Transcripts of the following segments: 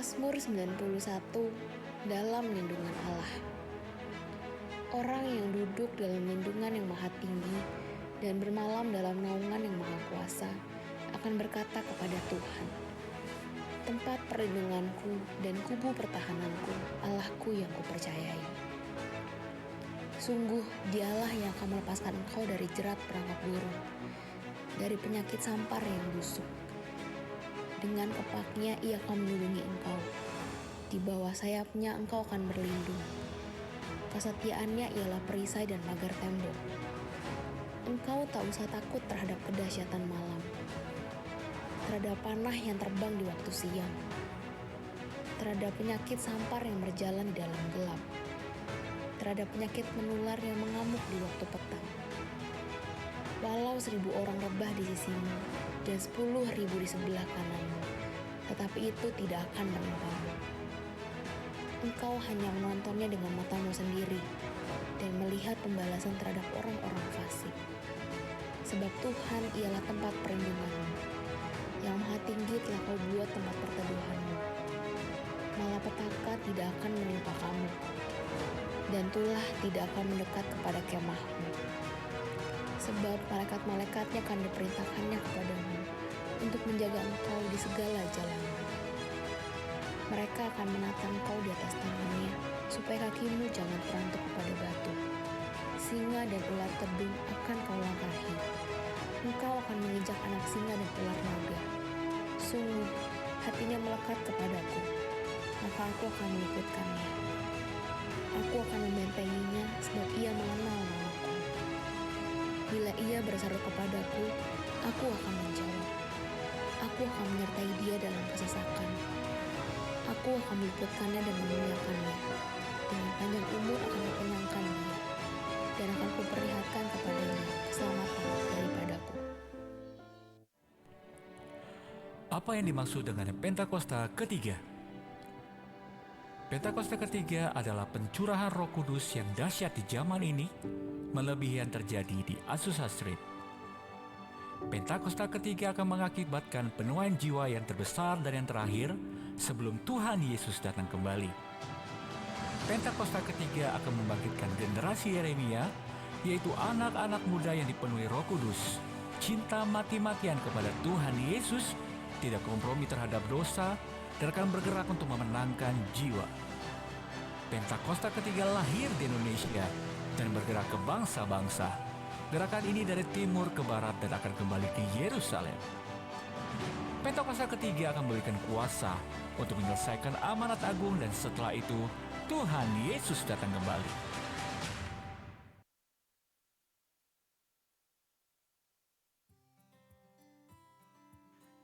Mazmur 91 dalam lindungan Allah. Orang yang duduk dalam lindungan yang maha tinggi dan bermalam dalam naungan yang maha kuasa akan berkata kepada Tuhan, tempat perlindunganku dan kubu pertahananku, Allahku yang kupercayai. Sungguh dialah yang akan melepaskan engkau dari jerat perangkap burung, dari penyakit sampar yang busuk. Dengan kepaknya ia akan melindungi engkau. Di bawah sayapnya engkau akan berlindung. Kesetiaannya ialah perisai dan pagar tembok. Engkau tak usah takut terhadap kedahsyatan malam, terhadap panah yang terbang di waktu siang, terhadap penyakit sampar yang berjalan di dalam gelap, terhadap penyakit menular yang mengamuk di waktu petang. Walau 1.000 orang rebah di sisimu dan 10.000 di sebelah kananmu, tetapi itu tidak akan menimpamu. Engkau hanya menontonnya dengan matamu sendiri dan melihat pembalasan terhadap orang-orang fasik. Sebab Tuhan ialah tempat perlindunganmu, yang maha tinggi telah kau buat tempat perteduhanmu. Malapetaka tidak akan menimpa kamu, dan tulah tidak akan mendekat kepada kemahmu. Sebab malaikat-malaikatnya akan diperintahkannya kepadamu untuk menjaga engkau di segala jalanmu. Mereka akan menata engkau di atas tangannya, supaya kakimu jangan terantuk kepada batu. Singa dan ular tedung akan kau langkahi. Engkau akan menginjak anak singa dan ular naga. Sungguh, hatinya melekat kepadaku, maka aku akan meluputkannya. Aku akan membentenginya, sebab ia mengenal namaku. Bila ia berseru kepadaku, aku akan menjawab. Aku akan menyertai dia dalam kesesakan. Aku akan meluputkannya dan memuliakannya. Dengan panjang umur akan kukenyangkan dia, dan akan kuperlihatkan kepadanya keselamatan daripadaku. Apa yang dimaksud dengan Pentakosta ketiga? Pentakosta ketiga adalah pencurahan Roh Kudus yang dahsyat di zaman ini, melebihi yang terjadi di Azusa Street. Pentakosta ketiga akan mengakibatkan penuaian jiwa yang terbesar dan yang terakhir sebelum Tuhan Yesus datang kembali. Pentakosta ketiga akan membangkitkan generasi Yeremia, yaitu anak-anak muda yang dipenuhi Roh Kudus, cinta mati-matian kepada Tuhan Yesus, tidak kompromi terhadap dosa, dan akan bergerak untuk memenangkan jiwa. Pentakosta ketiga lahir di Indonesia dan bergerak ke bangsa-bangsa. Gerakan ini dari timur ke barat dan akan kembali ke Yerusalem. Pentakosta ketiga akan memberikan kuasa untuk menyelesaikan amanat agung, dan setelah itu Tuhan Yesus datang kembali.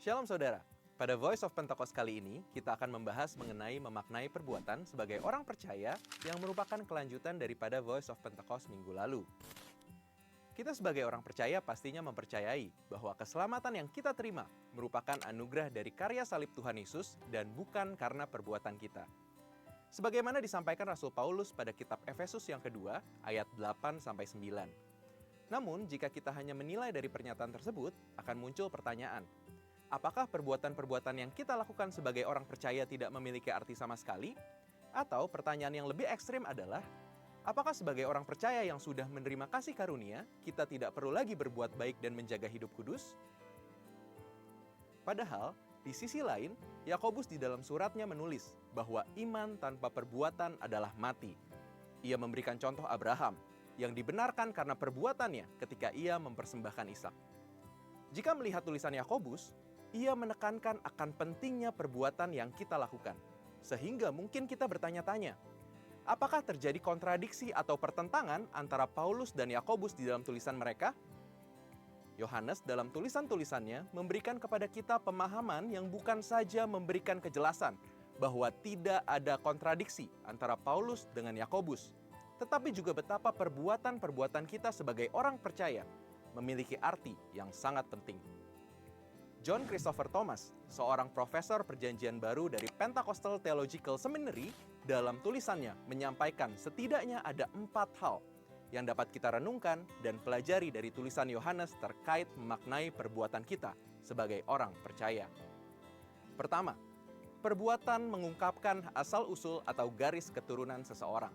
Shalom saudara, pada Voice of Pentecost kali ini kita akan membahas mengenai memaknai perbuatan sebagai orang percaya yang merupakan kelanjutan daripada Voice of Pentecost minggu lalu. Kita sebagai orang percaya pastinya mempercayai bahwa keselamatan yang kita terima merupakan anugerah dari karya salib Tuhan Yesus dan bukan karena perbuatan kita. Sebagaimana disampaikan Rasul Paulus pada kitab Efesus yang kedua, ayat 8-9. Namun, jika kita hanya menilai dari pernyataan tersebut, akan muncul pertanyaan, apakah perbuatan-perbuatan yang kita lakukan sebagai orang percaya tidak memiliki arti sama sekali? Atau pertanyaan yang lebih ekstrim adalah, apakah sebagai orang percaya yang sudah menerima kasih karunia, kita tidak perlu lagi berbuat baik dan menjaga hidup kudus? Padahal, di sisi lain, Yakobus di dalam suratnya menulis bahwa iman tanpa perbuatan adalah mati. Ia memberikan contoh Abraham, yang dibenarkan karena perbuatannya ketika ia mempersembahkan Ishak. Jika melihat tulisan Yakobus, ia menekankan akan pentingnya perbuatan yang kita lakukan. Sehingga mungkin kita bertanya-tanya, apakah terjadi kontradiksi atau pertentangan antara Paulus dan Yakobus di dalam tulisan mereka? Yohanes dalam tulisan-tulisannya memberikan kepada kita pemahaman yang bukan saja memberikan kejelasan bahwa tidak ada kontradiksi antara Paulus dengan Yakobus, tetapi juga betapa perbuatan-perbuatan kita sebagai orang percaya memiliki arti yang sangat penting. John Christopher Thomas, seorang profesor perjanjian baru dari Pentecostal Theological Seminary, dalam tulisannya menyampaikan setidaknya ada 4 hal yang dapat kita renungkan dan pelajari dari tulisan Yohanes terkait memaknai perbuatan kita sebagai orang percaya. Pertama, Perbuatan mengungkapkan asal-usul atau garis keturunan seseorang.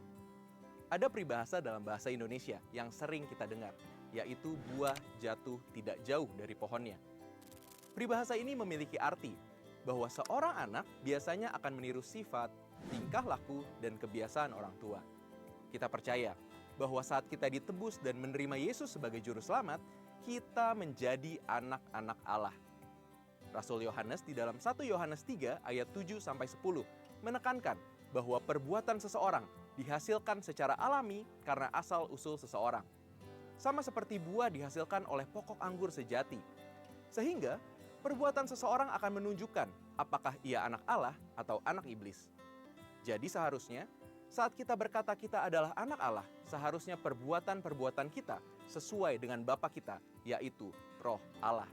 Ada peribahasa dalam bahasa Indonesia yang sering kita dengar, yaitu buah jatuh tidak jauh dari pohonnya. Peribahasa ini memiliki arti bahwa seorang anak biasanya akan meniru sifat, tingkah laku, dan kebiasaan orang tua. Kita percaya bahwa saat kita ditebus dan menerima Yesus sebagai juru selamat, kita menjadi anak-anak Allah. Rasul Yohanes di dalam 1 Yohanes 3 ayat 7-10 menekankan bahwa perbuatan seseorang dihasilkan secara alami karena asal-usul seseorang. Sama seperti buah dihasilkan oleh pokok anggur sejati. Sehingga perbuatan seseorang akan menunjukkan apakah ia anak Allah atau anak iblis. Jadi seharusnya saat kita berkata kita adalah anak Allah, seharusnya perbuatan-perbuatan kita sesuai dengan Bapa kita, yaitu Roh Allah.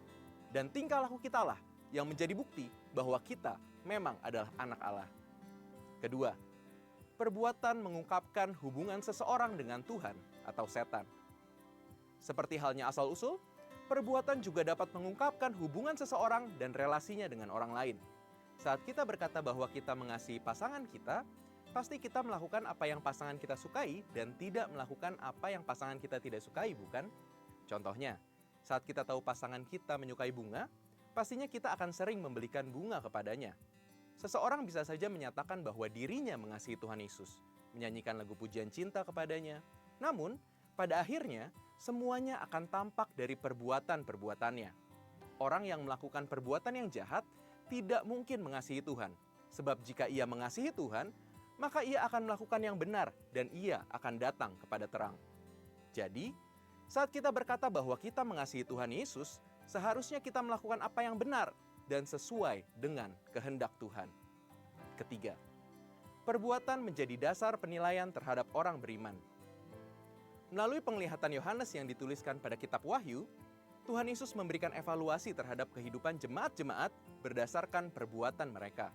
Dan tingkah laku kita lah yang menjadi bukti bahwa kita memang adalah anak Allah. Kedua, perbuatan mengungkapkan hubungan seseorang dengan Tuhan atau setan. Seperti halnya asal-usul, perbuatan juga dapat mengungkapkan hubungan seseorang dan relasinya dengan orang lain. Saat kita berkata bahwa kita mengasihi pasangan kita, pasti kita melakukan apa yang pasangan kita sukai dan tidak melakukan apa yang pasangan kita tidak sukai, bukan? Contohnya, saat kita tahu pasangan kita menyukai bunga, pastinya kita akan sering membelikan bunga kepadanya. Seseorang bisa saja menyatakan bahwa dirinya mengasihi Tuhan Yesus, menyanyikan lagu pujian cinta kepadanya. Namun, pada akhirnya, semuanya akan tampak dari perbuatan-perbuatannya. Orang yang melakukan perbuatan yang jahat tidak mungkin mengasihi Tuhan. Sebab jika ia mengasihi Tuhan, maka ia akan melakukan yang benar dan ia akan datang kepada terang. Jadi, saat kita berkata bahwa kita mengasihi Tuhan Yesus, seharusnya kita melakukan apa yang benar dan sesuai dengan kehendak Tuhan. Ketiga, perbuatan menjadi dasar penilaian terhadap orang beriman. Melalui penglihatan Yohanes yang dituliskan pada kitab Wahyu, Tuhan Yesus memberikan evaluasi terhadap kehidupan jemaat-jemaat berdasarkan perbuatan mereka.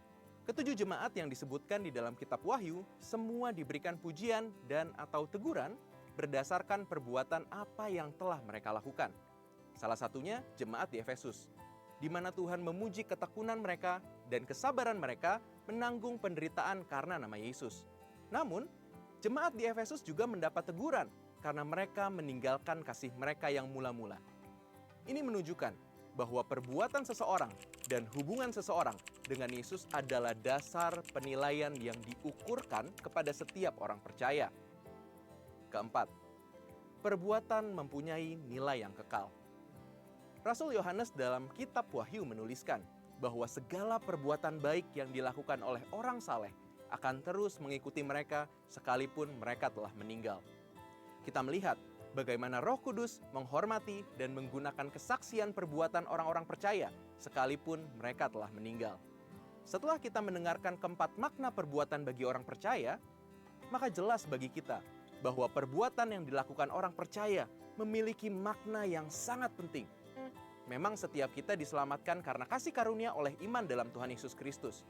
Ketujuh jemaat yang disebutkan di dalam kitab Wahyu, semua diberikan pujian dan atau teguran berdasarkan perbuatan apa yang telah mereka lakukan. Salah satunya jemaat di Efesus, di mana Tuhan memuji ketekunan mereka dan kesabaran mereka menanggung penderitaan karena nama Yesus. Namun, jemaat di Efesus juga mendapat teguran karena mereka meninggalkan kasih mereka yang mula-mula. Ini menunjukkan bahwa perbuatan seseorang dan hubungan seseorang dengan Yesus adalah dasar penilaian yang diukurkan kepada setiap orang percaya. Keempat, perbuatan mempunyai nilai yang kekal. Rasul Yohanes dalam kitab Wahyu menuliskan bahwa segala perbuatan baik yang dilakukan oleh orang saleh akan terus mengikuti mereka sekalipun mereka telah meninggal. Kita melihat bagaimana Roh Kudus menghormati dan menggunakan kesaksian perbuatan orang-orang percaya sekalipun mereka telah meninggal. Setelah kita mendengarkan keempat makna perbuatan bagi orang percaya, maka jelas bagi kita bahwa perbuatan yang dilakukan orang percaya memiliki makna yang sangat penting. Memang setiap kita diselamatkan karena kasih karunia oleh iman dalam Tuhan Yesus Kristus.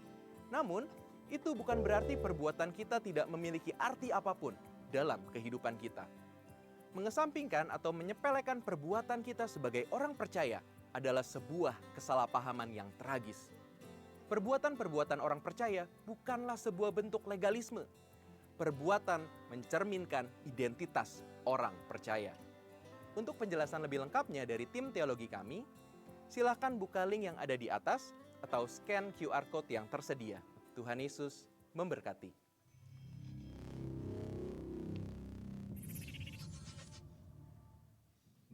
Namun, itu bukan berarti perbuatan kita tidak memiliki arti apapun dalam kehidupan kita. Mengesampingkan atau menyepelekan perbuatan kita sebagai orang percaya adalah sebuah kesalahpahaman yang tragis. Perbuatan-perbuatan orang percaya bukanlah sebuah bentuk legalisme. Perbuatan mencerminkan identitas orang percaya. Untuk penjelasan lebih lengkapnya dari tim teologi kami, silakan buka link yang ada di atas atau scan QR Code yang tersedia. Tuhan Yesus memberkati.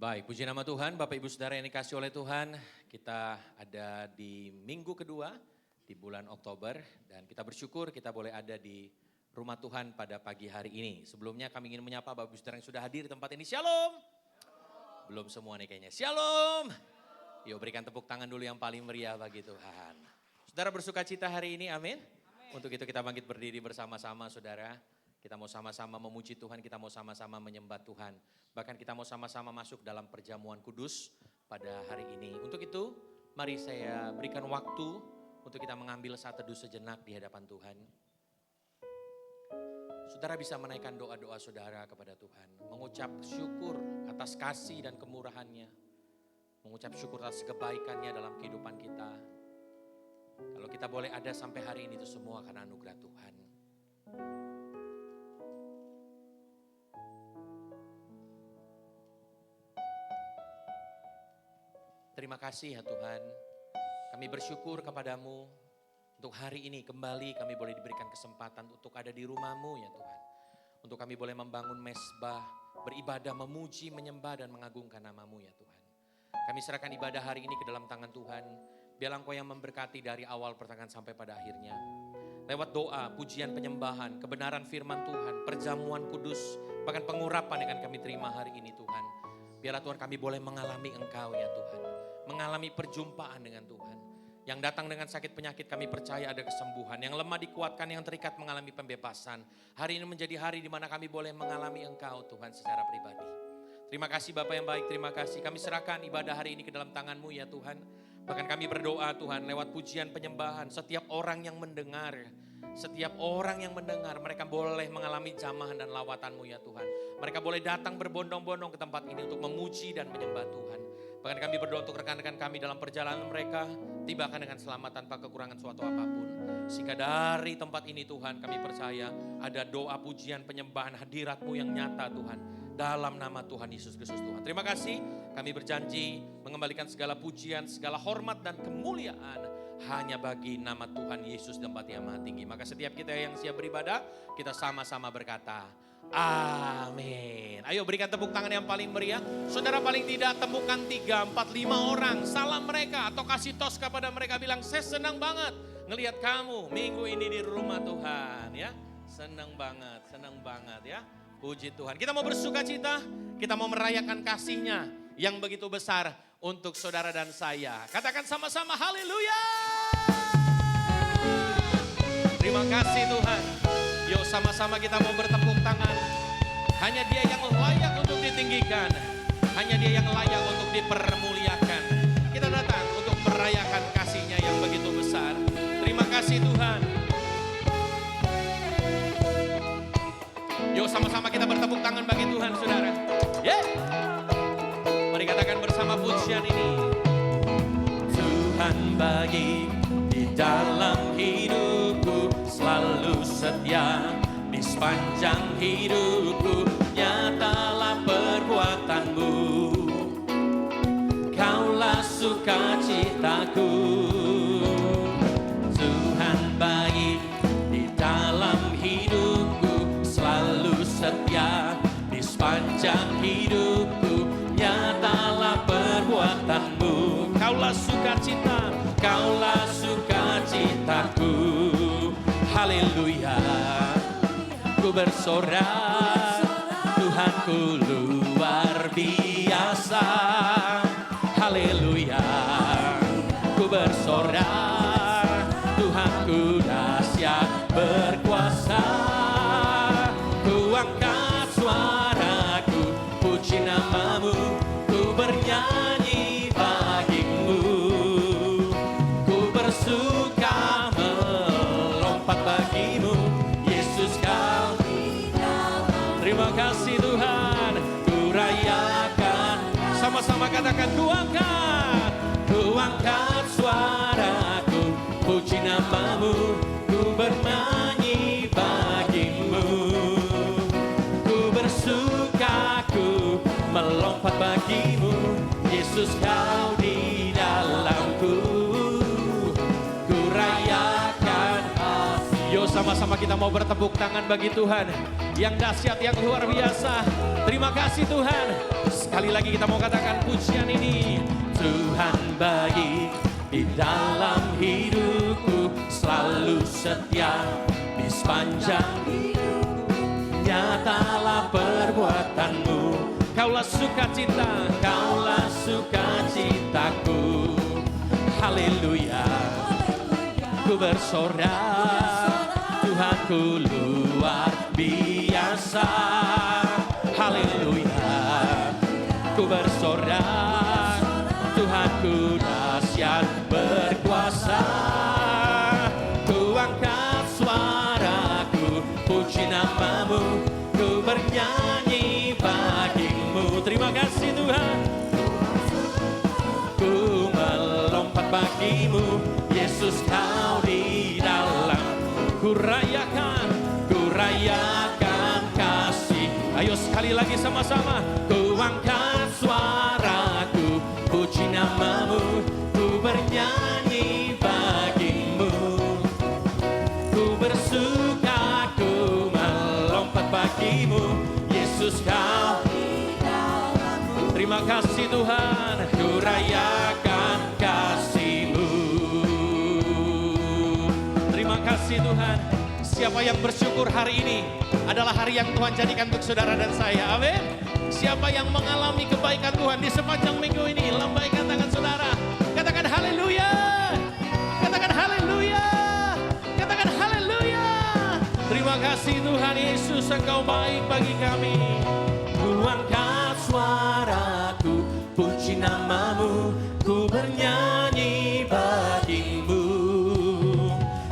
Baik, puji nama Tuhan, Bapak Ibu Saudara yang dikasihi oleh Tuhan. Kita ada di minggu kedua di bulan Oktober dan kita bersyukur kita boleh ada di rumah Tuhan pada pagi hari ini. Sebelumnya kami ingin menyapa Bapak Ibu Saudara yang sudah hadir di tempat ini. Shalom! Belum semua nih kayaknya. Shalom! Yuk berikan tepuk tangan dulu yang paling meriah bagi Tuhan. Saudara bersuka cita hari ini, amin? Untuk itu kita bangkit berdiri bersama-sama saudara. Kita mau sama-sama memuji Tuhan, kita mau sama-sama menyembah Tuhan. Bahkan kita mau sama-sama masuk dalam perjamuan kudus pada hari ini. Untuk itu, mari saya berikan waktu untuk kita mengambil saat teduh sejenak di hadapan Tuhan. Saudara bisa menaikkan doa-doa saudara kepada Tuhan. Mengucap syukur atas kasih dan kemurahannya. Mengucap syukur atas kebaikannya dalam kehidupan kita. Kalau kita boleh ada sampai hari ini itu semua karena anugerah Tuhan. Terima kasih ya Tuhan. Kami bersyukur kepadamu untuk hari ini kembali kami boleh diberikan kesempatan untuk ada di rumah-Mu ya Tuhan. Untuk kami boleh membangun mesbah, beribadah, memuji, menyembah dan mengagungkan nama-Mu ya Tuhan. Kami serahkan ibadah hari ini ke dalam tangan Tuhan. Biarlah Engkau yang memberkati dari awal pertengahan sampai pada akhirnya. Lewat doa, pujian, penyembahan, kebenaran firman Tuhan, perjamuan kudus, bahkan pengurapan yang akan kami terima hari ini Tuhan. Biarlah Tuhan kami boleh mengalami Engkau ya Tuhan. Mengalami perjumpaan dengan Tuhan. Yang datang dengan sakit penyakit kami percaya ada kesembuhan. Yang lemah dikuatkan, yang terikat mengalami pembebasan. Hari ini menjadi hari di mana kami boleh mengalami Engkau Tuhan secara pribadi. Terima kasih Bapak yang baik, terima kasih. Kami serahkan ibadah hari ini ke dalam tangan-Mu ya Tuhan. Bahkan kami berdoa Tuhan lewat pujian penyembahan. Setiap orang yang mendengar, mereka boleh mengalami jamahan dan lawatan-Mu ya Tuhan. Mereka boleh datang berbondong-bondong ke tempat ini untuk memuji dan menyembah Tuhan. Bahkan kami berdoa untuk rekan-rekan kami dalam perjalanan mereka, tibakan dengan selamat tanpa kekurangan suatu apapun. Sehingga dari tempat ini Tuhan kami percaya ada doa pujian penyembahan hadirat-Mu yang nyata Tuhan. Dalam nama Tuhan Yesus Kristus Tuhan. Terima kasih, kami berjanji mengembalikan segala pujian, segala hormat dan kemuliaan hanya bagi nama Tuhan Yesus dan Bapa yang Maha Tinggi. Maka setiap kita yang siap beribadah, kita sama-sama berkata, amin. Ayo berikan tepuk tangan yang paling meriah. Saudara paling tidak temukan 3, 4, 5 orang. Salam mereka atau kasih tos kepada mereka. Bilang saya senang banget ngelihat kamu minggu ini di rumah Tuhan ya. Senang banget ya. Puji Tuhan. Kita mau bersuka cita. Kita mau merayakan kasih-Nya yang begitu besar untuk saudara dan saya. Katakan sama-sama haleluya. Terima kasih Tuhan. Yuk sama-sama kita mau bertepuk tangan. Hanya Dia yang layak untuk ditinggikan. Hanya Dia yang layak untuk dipermuliakan. Kita datang untuk merayakan kasih-Nya yang begitu besar. Terima kasih Tuhan. Yuk sama-sama kita bertepuk tangan bagi Tuhan saudara. Yeah. Mari katakan bersama pujian ini. Tuhan baik di dalam hidupku, selalu setia di sepanjang hidupku. Nyatalah perbuatan-Mu, Kaulah sukacitaku. Tuhan baik di dalam hidupku, selalu setia di sepanjang hidupku. Nyatalah perbuatan-Mu, Kaulah sukacitaku. Haleluya. Ku bersorak, Tuhanku luar biasa. Haleluya. Ku bersorak, Tuhanku dahsyat berkuasa. Ku angkat suaraku, puji nama-Mu, ku bernyanyi bagi-Mu. Ku bersuka melompat bagi-Mu, Yesus Kau. Terima kasih Tuhan, ku rayakan. Sama-sama katakan ku angkat suaraku, puji nama-Mu, ku bernyanyi bagi-Mu. Ku bersuka, ku melompat bagi-Mu, Yesus Kau di dalamku. Ku rayakan. Yo sama-sama kita mau bertepuk tangan bagi Tuhan yang dahsyat, yang luar biasa. Terima kasih Tuhan. Sekali lagi kita mau katakan pujian ini. Tuhan baik di dalam hidupku, selalu setia di sepanjang hidupku. Nyatalah perbuatan-Mu, Kaulah sukacita, Kaulah sukacitaku. Haleluya. Ku bersorak, Tuhanku luar biasa. Haleluya. Ku bersorak, Tuhanku dahsyat berkuasa. Ku angkat suaraku, puji nama-Mu, ku bernyanyi bagi-Mu. Terima kasih Tuhan. Ku melompat bagi-Mu, Yesus Kau lagi sama-sama. Ku angkat suaraku, puji namamu, ku bernyanyi bagimu. Ku bersuka, ku melompat bagimu, Yesus kau. Terima kasih Tuhan, ku rayakan kasih-Mu. Terima kasih Tuhan. Siapa yang bersyukur hari ini adalah hari yang Tuhan jadikan untuk saudara dan saya. Amin. Siapa yang mengalami kebaikan Tuhan di sepanjang minggu ini, lambaikan tangan saudara. Katakan haleluya. Katakan haleluya. Katakan haleluya. Terima kasih Tuhan Yesus, Engkau baik bagi kami. Ku angkat suaraku, puji namamu, ku bernyanyi bagimu.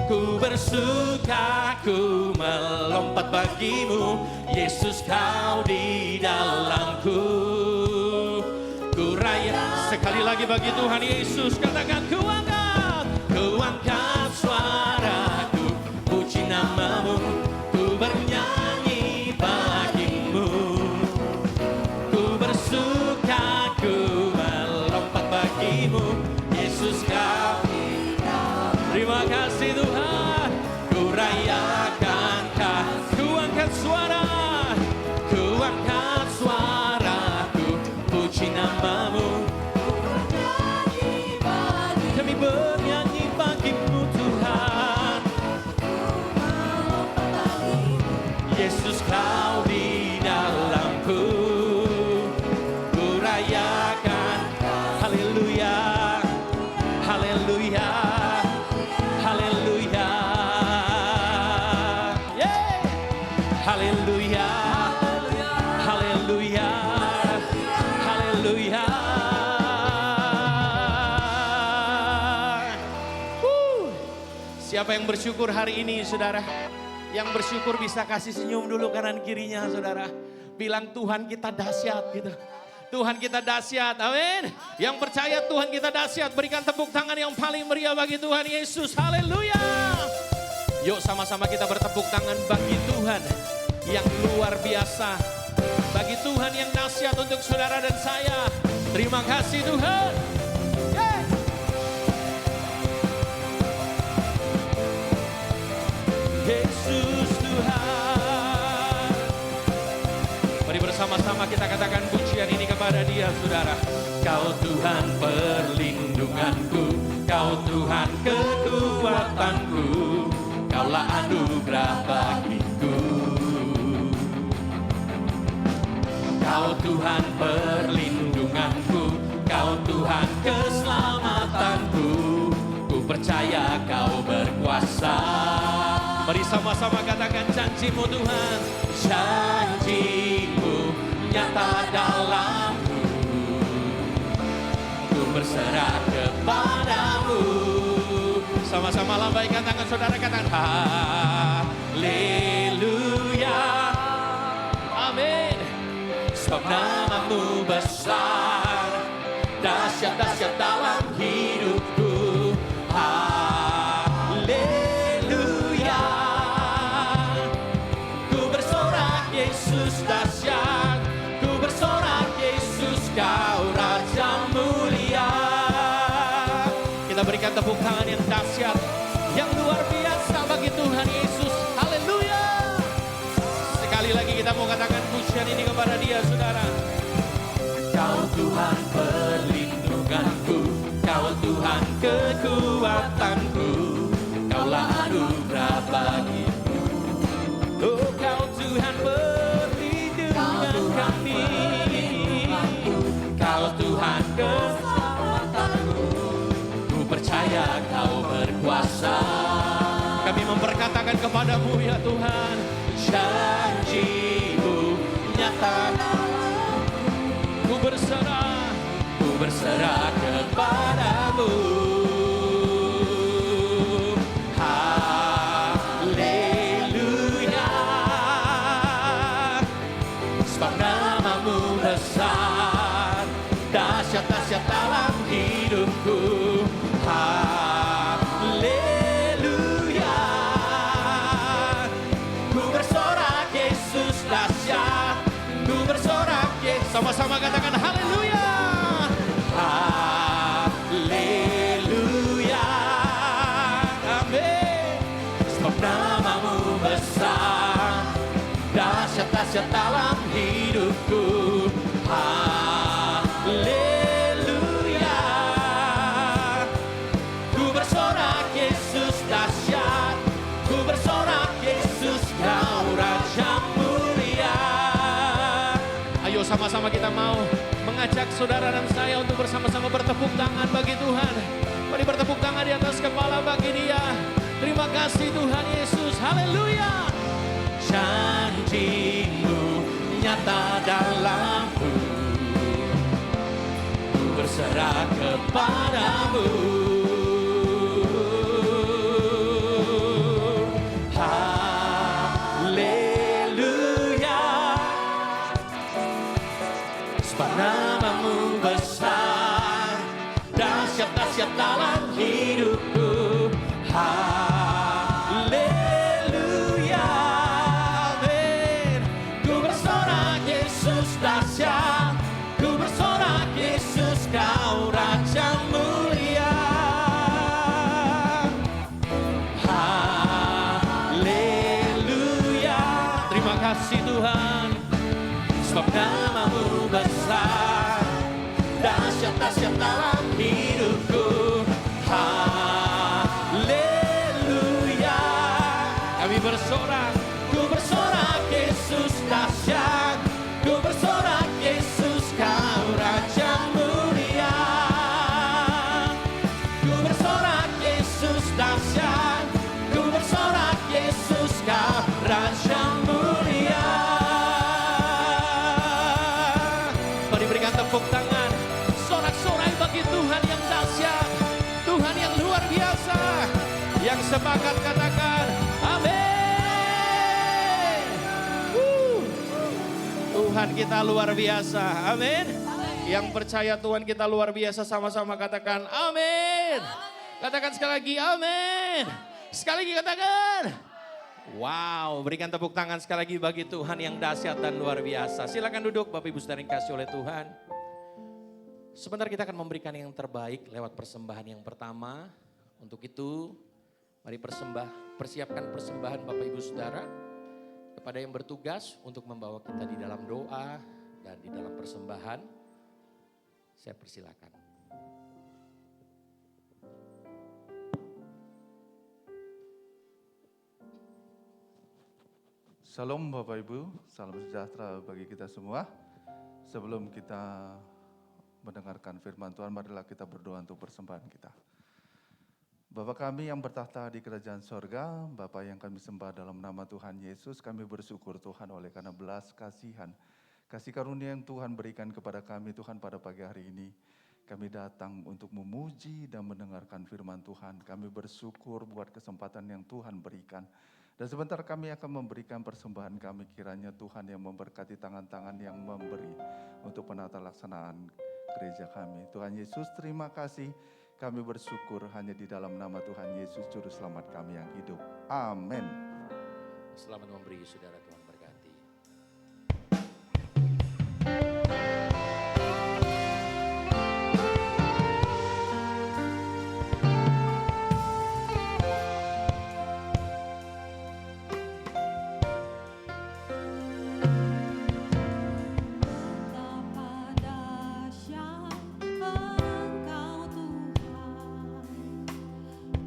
Ku bersuka, ku melompat bagimu, Yesus kau di dalamku. Ku raya sekali lagi bagi Tuhan Yesus, katakan ku angkat suaraku, puji namamu, ku bernyanyi bagimu. Ku bersuka, ku melompat bagimu, Yesus kau. Terima kasih Tuhan, ku rayakan ku angkat suara, ku angkat suaraku, puji namamu. Kami bernyanyi bagimu Tuhan, Yesus kau di dalamku. Ku rayakan, haleluya, haleluya. Haleluya, yeah. Haleluya, haleluya, haleluya. Siapa yang bersyukur hari ini, saudara? Yang bersyukur bisa kasih senyum dulu kanan kirinya, saudara. Bilang Tuhan kita dahsyat gitu. Tuhan kita dahsyat, amin. Yang percaya Tuhan kita dahsyat, berikan tepuk tangan yang paling meriah bagi Tuhan Yesus, haleluya. Yuk sama-sama kita bertepuk tangan bagi Tuhan yang luar biasa. Bagi Tuhan yang dahsyat untuk saudara dan saya. Terima kasih Tuhan. Yeah. Yesus Tuhan. Mari bersama-sama kita katakan pujian ini kepada Dia, saudara. Kau Tuhan perlindunganku, Kau Tuhan kekuatanku, Kaulah anugerah bagiku. Kau Tuhan perlindunganku, Kau Tuhan keselamatanku, ku percaya Kau berkuasa. Mari sama-sama katakan janji-Mu Tuhan, janji-Mu nyata dalamku, ku berserah kepadamu. Sama-sama lambaikan tangan saudara, katakan haleluya, amin. Sebab namamu besar, dahsyat-dahsyat dalam hidupku. Haleluya, ku bersorak Yesus dahsyat, ku bersorak Yesus Kau Raja mulia. Kita berikan tepuk tangan yang dahsyat, yang luar biasa bagi Tuhan Yesus. Haleluya. Sekali lagi kita mau katakan pujian ini kepada Dia, saudara. Kau Tuhan perlindunganku, Kau Tuhan kekuatanku, Kaulah anugerah bagiku. Oh, Kau Tuhan perlindungan kami, Kau Tuhan kekuatanku, ku percaya Kau berkuasa. Kami memperkatakan kepadamu ya Tuhan, janji-Mu nyata. Ku berserah kepadamu. Haleluya, sebab namamu besar, dahsyat-dahsyat dalam hidupku. Haleluya, ku bersorak Yesus dahsyat, ku bersorak Sama-sama katakan haleluya. Haleluya. Amin. Sebab namamu besar, dahsyat-dahsyat dalam hidupku. Haleluya. Ku bersorak Yesus dahsyat, ku bersorak Yesus kau Raja mulia. Ayo sama-sama kita mau mengajak saudara dan saya untuk bersama-sama bertepuk tangan bagi Tuhan. Mari bertepuk tangan di atas kepala bagi Dia. Terima kasih Tuhan Yesus. Haleluya. Janji-Mu nyata dalamku, ku berserah kepadamu. Haleluya. Sebab namamu besar, dahsyat-dahsyat dalam hidupku. Haleluya. Amin. Ku bersorak Yesus dahsyat, ku bersorak Yesus kau Raja mulia. Haleluya. Terima kasih Tuhan. Sebab namamu besar, dahsyat-dahsyat dalam hidupku. Haleluya. Kami bersorak, ku bersorak Yesus dahsyat, ku bersorak Yesus kau Raja mulia. Ku bersorak Yesus dahsyat, ku bersorak Yesus kau Raja mulia. Mari berikan tepuk tangan, sorak-sorai bagi Tuhan yang dahsyat, Tuhan yang luar biasa. Yang sepakat katakan amin. Tuhan kita luar biasa, amin. Yang percaya Tuhan kita luar biasa sama-sama katakan amin. Katakan sekali lagi amin. Sekali lagi katakan. Wow, berikan tepuk tangan sekali lagi bagi Tuhan yang dahsyat dan luar biasa. Silakan duduk Bapak Ibu Saudara yang dikasihi oleh Tuhan. Sebentar kita akan memberikan yang terbaik lewat persembahan yang pertama. Untuk itu, mari persiapkan persembahan Bapak Ibu Saudara kepada yang bertugas untuk membawa kita di dalam doa dan di dalam persembahan. Saya persilakan. Shalom Bapak Ibu, salam sejahtera bagi kita semua. Sebelum kita mendengarkan firman Tuhan, marilah kita berdoa untuk persembahan kita. Bapa kami yang bertahta di kerajaan sorga, Bapa yang kami sembah dalam nama Tuhan Yesus, kami bersyukur Tuhan oleh karena belas kasihan, kasih karunia yang Tuhan berikan kepada kami Tuhan pada pagi hari ini. Kami datang untuk memuji dan mendengarkan firman Tuhan. Kami bersyukur buat kesempatan yang Tuhan berikan. Dan sebentar kami akan memberikan persembahan kami, kiranya Tuhan yang memberkati tangan-tangan yang memberi untuk penata laksanaan gereja kami. Tuhan Yesus terima kasih, kami bersyukur hanya di dalam nama Tuhan Yesus Juru Selamat kami yang hidup. Amin. Selamat memberi saudara, Tuhan berkati.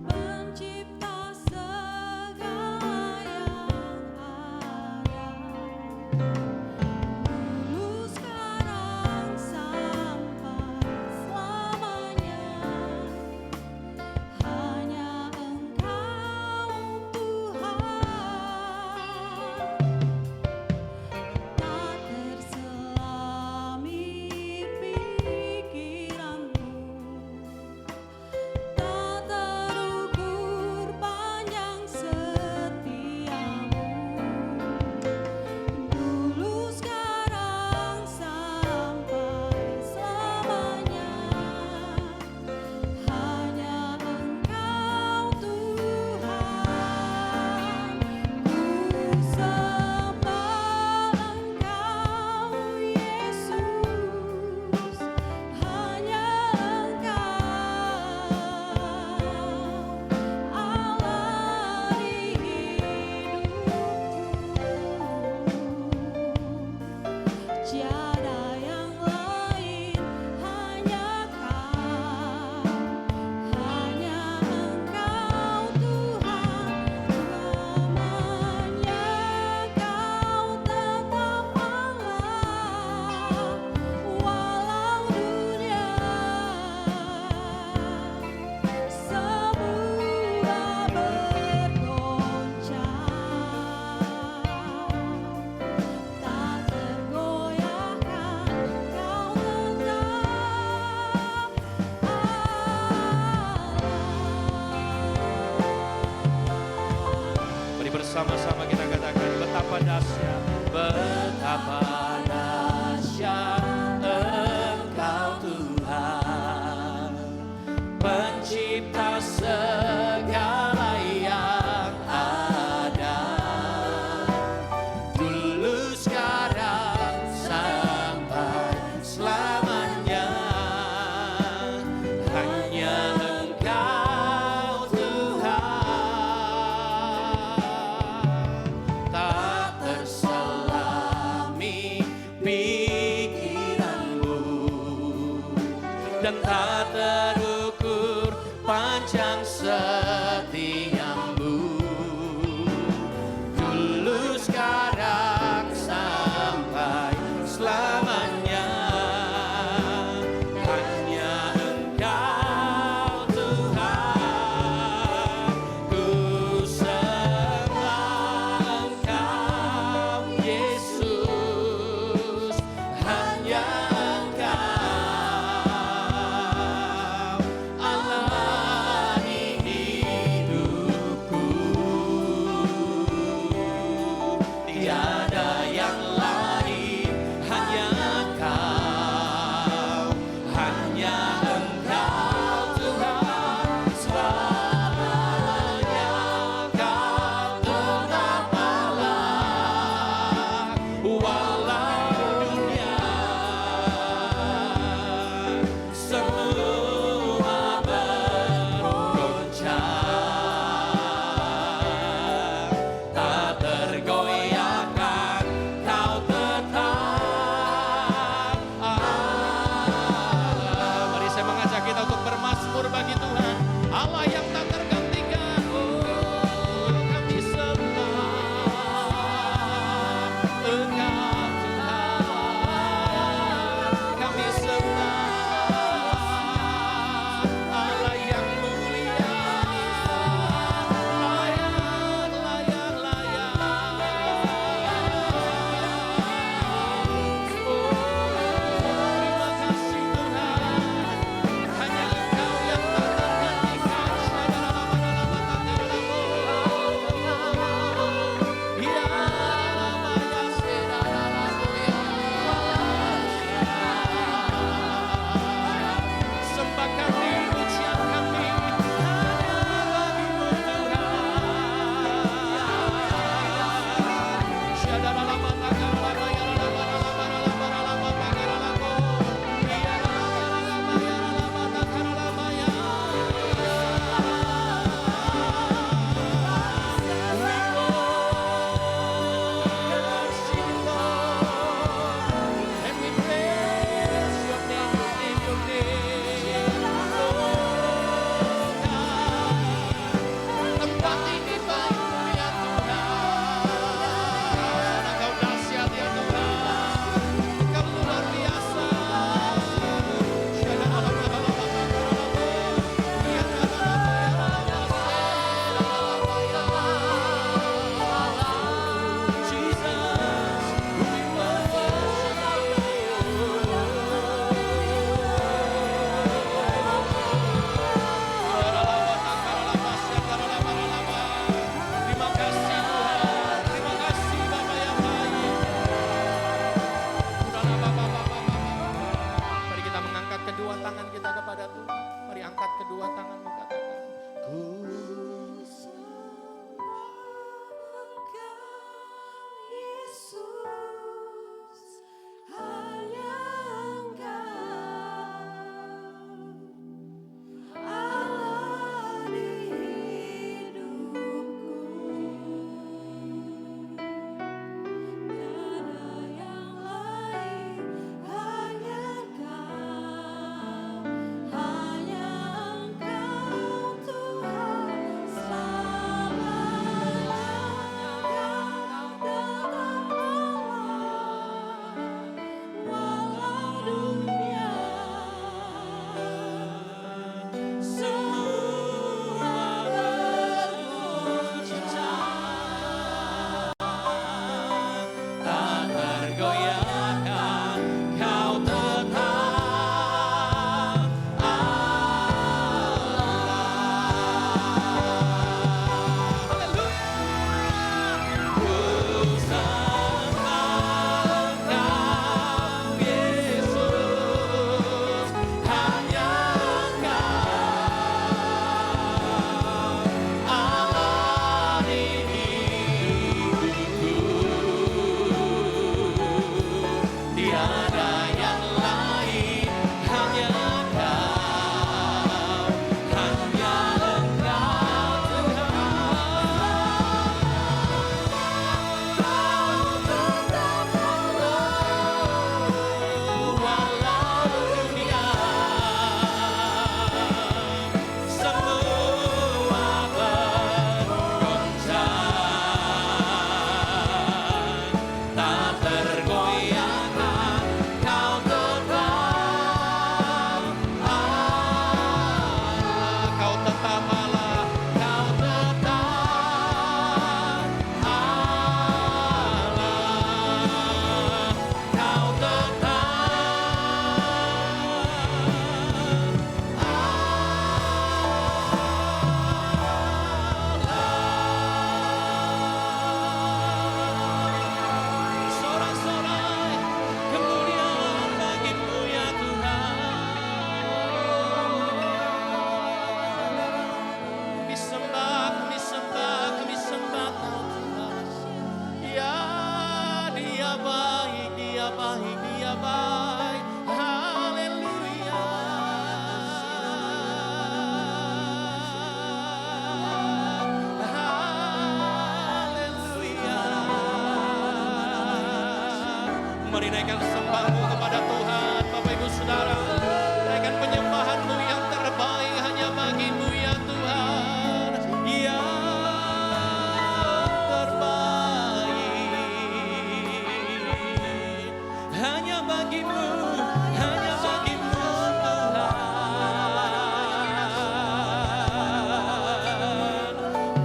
Pencipta segala yang tiada yang lain, hanya Kau, hanya Engkau Tuhan, selamanya Kau tetap Allah, walau dunia semua bergoncang, tak tergoyahkan Kau tetap Allah. Mari bersama-sama kita katakan betapa dahsyat, betapa dahsyat Engkau Tuhan, pencipta segala yang ada, dulu sekarang sampai selamanya, hanya Engkau Tuhan, tak terselami pikiranmu, dan tak terukur panjang setiamu, dulu sekarang sampai selamanya, hanya Engkau Tuhan, ku sembah Engkau Yesus, hanya Engkau,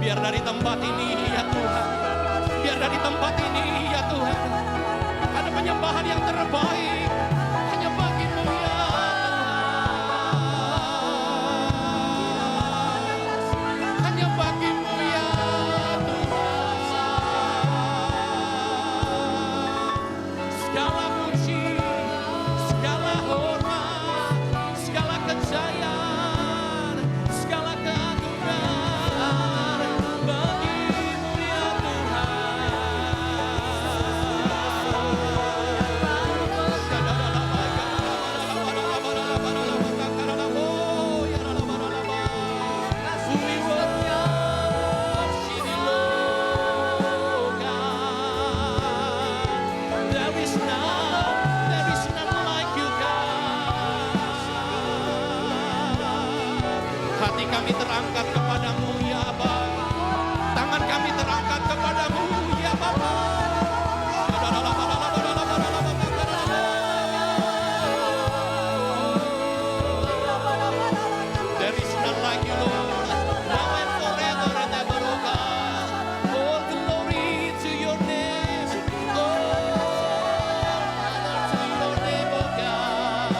Biar dari tempat ini ya Tuhan, biar dari tempat ini ya Tuhan, ada penyembahan yang terbaik hanya bagi-Mu ya Tuhan. Hanya bagi-Mu ya Tuhan. Segala puji, segala hormat, segala kejayaan, segala keagungan bagi-Mu ya Hati kami terangkat kepadamu ya Bapa. Tangan kami terangkat kepadamu ya Bapa. There is none like you, Lord. Now and forever and ever, oh God. All glory to your name. All honor to your name, oh God.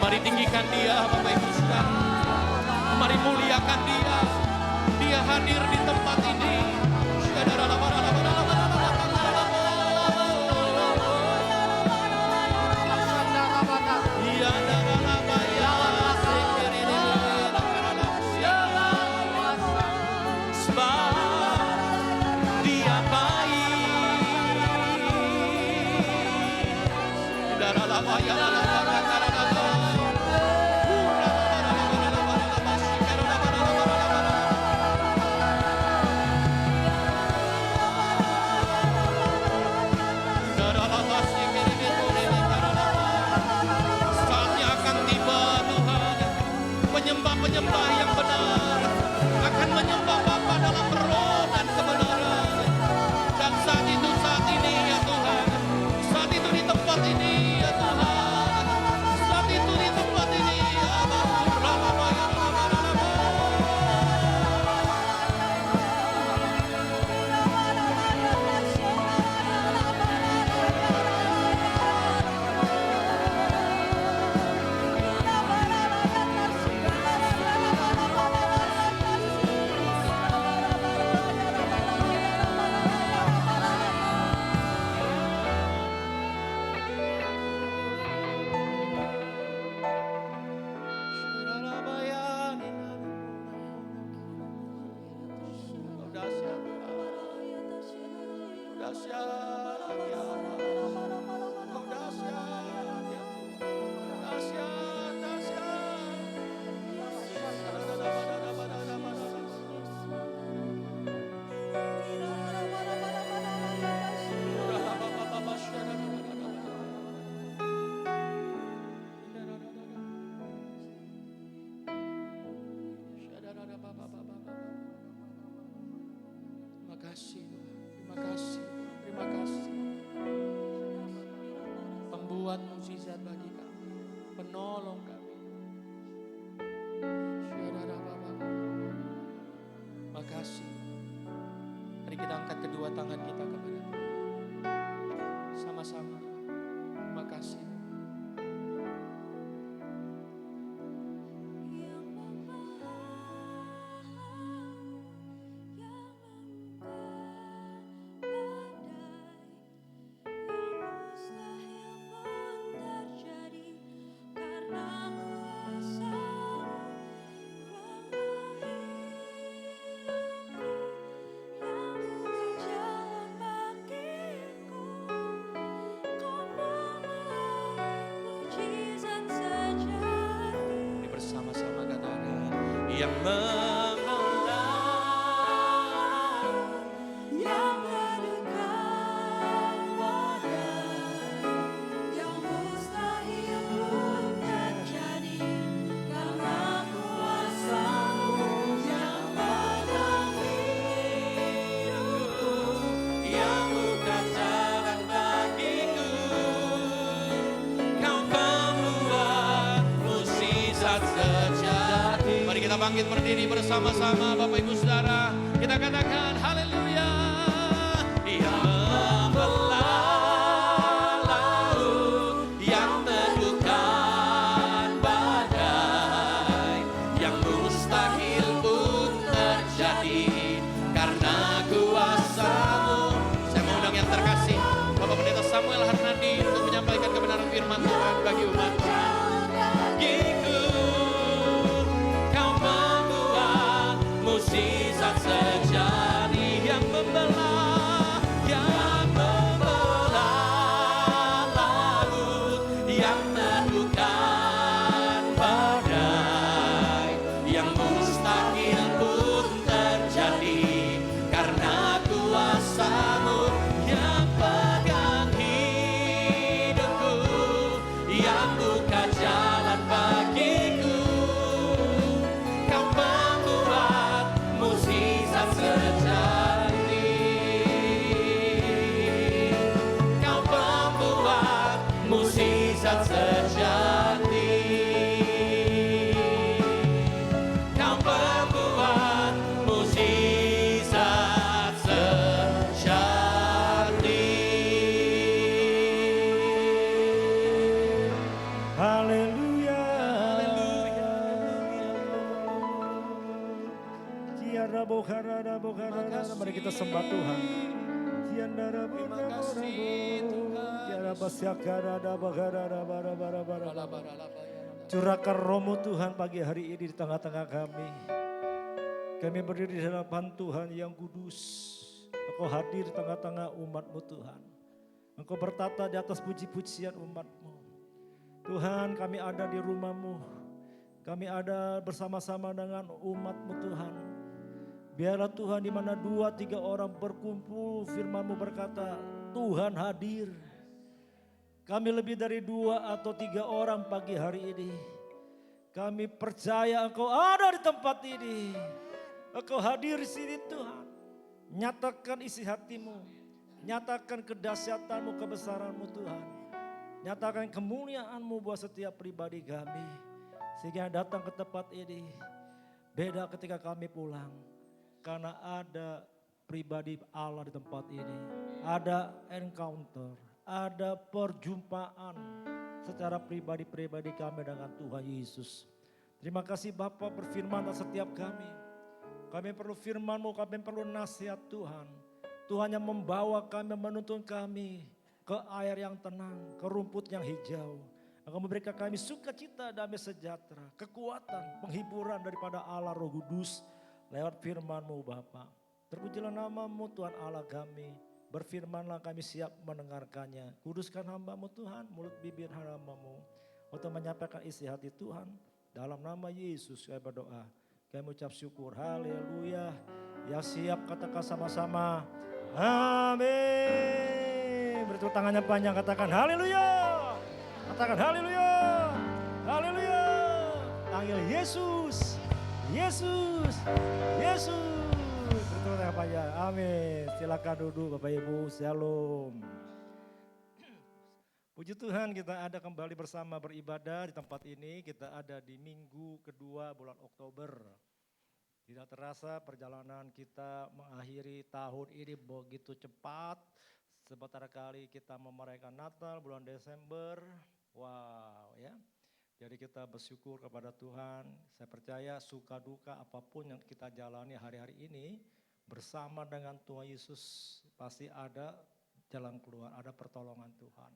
Mari tinggikan Dia, Bapak Ibu Saudara. Mari muliakan Dia. Dia hadir di tempat ini. Sebab Dia Saatnya akan tiba Tuhan, penyembah-penyembah yang benar akan menyembah Bapa dalam roh dan kebenaran. Dan saat itu saat ini ya Tuhan, saat itu di tempat ini ya Tuhan, saat itu di tempat ini ya Terima kasih Tuhan, terima kasih, terima kasih. Pembuat mukjizat bagi kami, penolong kami. Terima kasih. Mari kita angkat kedua tangan kita kepada Tuhan. Sama-sama. Terima kasih. Yang mengolah, yang menekan wadah, yang mustahil pun terjadi karena kuasa-Mu yang menang hidupku, yang buka jalan bagiku. Kau pembuat mukjizat sejati. Mari kita bangkit berdiri bersama-sama Bapak Ibu Saudara. Kita katakan haleluya. Yang membelah laut, yang teguhkan badai, yang mustahil pun terjadi karena kuasa-Mu. Saya mau undang yang terkasih, Bapak Pendeta Samuel Harnadi untuk menyampaikan kebenaran firman Tuhan bagi umat. Bagiku, Kau membuat mukjizat sejati yang membelah laut, yang teguhkan badai, yang mustahil pun terjadi karena kuasa-Mu yang pegang hidupku, yang buka jalan bagiku. Kau membuat mukjizat sejati. Kau membuat mukjizat sejati. Kau membuat mukjizat sejati. Haleluya. Tiara bokarada bokarada. Mari kita sembah Tuhan. Tiandara bokarada. Tiara basyakara bokarada bara bara bara. Curahkan rohmu Tuhan pagi hari ini di tengah-tengah kami. Kami berdiri di hadapan Tuhan yang kudus. Engkau hadir di tengah-tengah umat-Mu Tuhan. Engkau bertata di atas puji-pujian umat-Mu. Tuhan, kami ada di rumah-Mu. Kami ada bersama-sama dengan umat-Mu Tuhan. Biarlah Tuhan di mana 2-3 orang berkumpul, firman-Mu berkata, Tuhan hadir. Kami lebih dari 2 atau 3 orang pagi hari ini. Kami percaya Engkau ada di tempat ini. Engkau hadir di sini Tuhan. Nyatakan isi hati-Mu. Nyatakan kedahsyatan-Mu, kebesaran-Mu Tuhan. Nyatakan kemuliaan-Mu buat setiap pribadi kami. Sehingga datang ke tempat ini. Beda ketika kami pulang. Karena ada pribadi Allah di tempat ini. Ada encounter. Ada perjumpaan secara pribadi-pribadi kami dengan Tuhan Yesus. Terima kasih Bapa berfirman atas setiap kami. Kami perlu firman-Mu, kami perlu nasihat Tuhan. Tuhan yang membawa kami, menuntun kami ke air yang tenang, ke rumput yang hijau. Engkau memberikan kami sukacita, damai sejahtera, kekuatan, penghiburan daripada Allah Roh Kudus lewat firman-Mu Bapa. Terpujilah nama-Mu Tuhan Allah kami. Berfirmanlah kami siap mendengarkannya. Kuduskan hamba-Mu Tuhan, mulut bibir hamba-Mu. Untuk menyampaikan isi hati Tuhan. Dalam nama Yesus kami berdoa. Kami ucap syukur, haleluya. Yang siap katakan sama-sama, amin. Beri tangannya panjang, katakan haleluya. Katakan haleluya, haleluya. Panggil Yesus, Yesus, Yesus. Beri tangan panjang, amin. Silakan duduk Bapak Ibu, shalom. Puji Tuhan, kita ada kembali bersama beribadah di tempat ini. Kita ada di minggu kedua bulan Oktober. Tidak terasa perjalanan kita mengakhiri tahun ini begitu cepat. Sebentar kali kita memerayakan Natal bulan Desember. Wow ya. Jadi kita bersyukur kepada Tuhan. Saya percaya suka duka apapun yang kita jalani hari-hari ini. Bersama dengan Tuhan Yesus pasti ada jalan keluar, ada pertolongan Tuhan.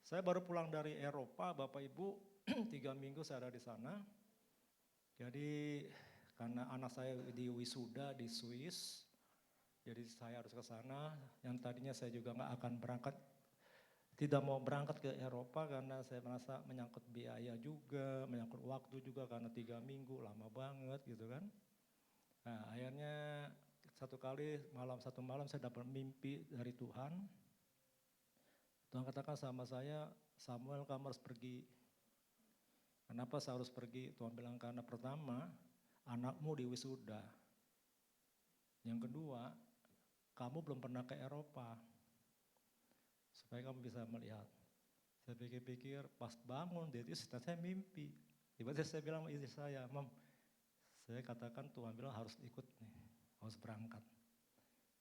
Saya baru pulang dari Eropa, Bapak Ibu, 3 minggu saya ada di sana. Jadi karena anak saya di wisuda di Swiss, jadi saya harus ke sana. Yang tadinya saya juga nggak akan berangkat, tidak mau berangkat ke Eropa karena saya merasa menyangkut biaya juga, menyangkut waktu juga karena 3 minggu lama banget gitu kan. Nah akhirnya satu malam saya dapat mimpi dari Tuhan. Tuhan katakan sama saya, Samuel kamu harus pergi. Kenapa saya harus pergi? Tuhan bilang karena pertama, anakmu di wisuda. Yang kedua, kamu belum pernah ke Eropa. Supaya kamu bisa melihat. Saya pikir-pikir, pas bangun, jadi saya mimpi. Tiba-tiba saya bilang sama istri saya, Mam, Saya katakan Tuhan bilang harus ikut nih, harus berangkat.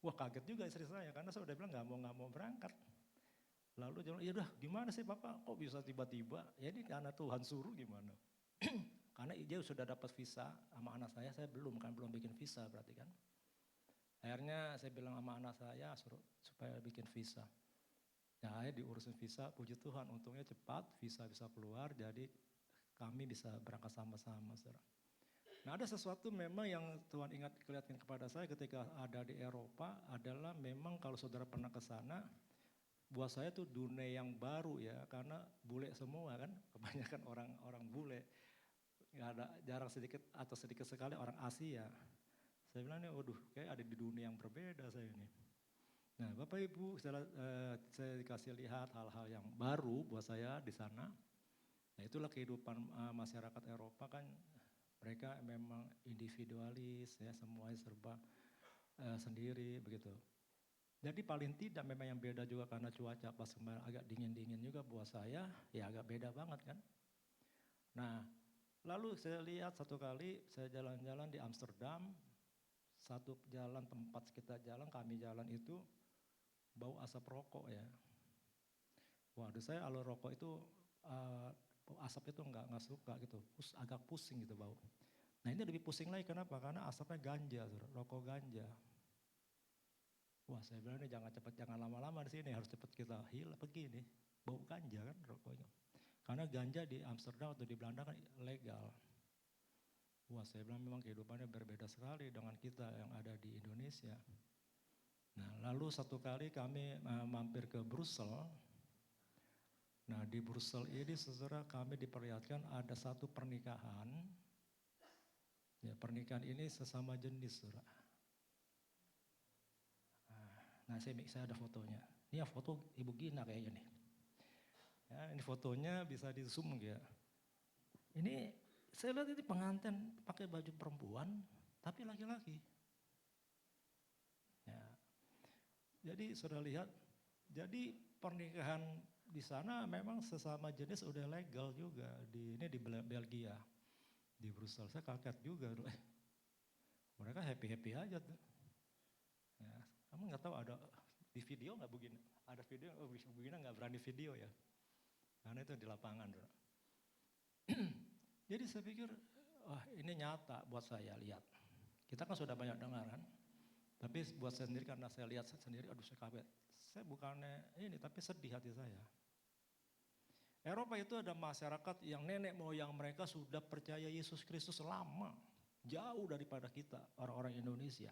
Wah kaget juga istri saya karena saya udah bilang nggak mau berangkat. Lalu dia bilang, ya udah gimana sih Papa kok bisa tiba-tiba? Ya ini karena Tuhan suruh gimana. Karena dia sudah dapat visa sama anak saya belum bikin visa berarti kan. Akhirnya saya bilang sama anak saya suruh supaya bikin visa. Ya akhirnya diurusin visa, puji Tuhan untungnya cepat visa bisa keluar jadi kami bisa berangkat sama-sama. Saudara. Nah ada sesuatu memang yang Tuhan kelihatan kepada saya ketika ada di Eropa adalah memang kalau saudara pernah ke sana, buat saya tuh dunia yang baru ya karena bule semua kan, kebanyakan orang bule, nggak ada jarang sedikit atau sedikit sekali orang Asia. Saya bilang nih, waduh kayak ada di dunia yang berbeda saya ini. Nah Bapak Ibu, saya dikasih lihat hal-hal yang baru buat saya di sana. Nah itulah kehidupan masyarakat Eropa kan. Mereka memang individualis ya semuanya serba sendiri begitu. Jadi paling tidak memang yang beda juga karena cuaca pas kemarin agak dingin-dingin juga buat saya ya agak beda banget kan. Nah lalu saya lihat satu kali saya jalan-jalan di Amsterdam, satu jalan tempat kita jalan kami jalan itu bau asap rokok ya. Waduh saya kalau rokok itu asap itu nggak suka gitu, agak pusing gitu bau. Nah ini lebih pusing lagi kenapa? Karena asapnya ganja, rokok ganja. Wah saya bilang ini jangan lama-lama di sini, harus cepat kita pergi nih, bau ganja kan rokoknya. Karena ganja di Amsterdam atau di Belanda kan legal. Wah saya bilang memang kehidupannya berbeda sekali dengan kita yang ada di Indonesia. Nah lalu satu kali kami mampir ke Brussel. Nah di Brussel ini saudara kami diperlihatkan ada satu pernikahan. Ya pernikahan ini sesama jenis saudara. Nah saya ada fotonya. Ini ya foto Ibu Gina kayaknya nih. Ya, ini fotonya bisa di zoom ya. Ini saya lihat ini pengantin pakai baju perempuan tapi laki-laki. Ya. Jadi saudara lihat, jadi pernikahan di sana memang sesama jenis udah legal juga ini di Belgia, di Brussel. Saya kaget juga, mereka happy aja tuh. Ya, kamu nggak tahu ada di video nggak begini? Ada video begini nggak berani video ya, karena itu di lapangan. Jadi saya pikir, wah ini nyata buat saya lihat. Kita kan sudah banyak dengar kan, tapi buat saya sendiri karena saya lihat sendiri, aduh saya kaget. Saya bukannya ini tapi sedih hati saya. Eropa itu ada masyarakat yang nenek moyang mereka sudah percaya Yesus Kristus lama. Jauh daripada kita, orang-orang Indonesia.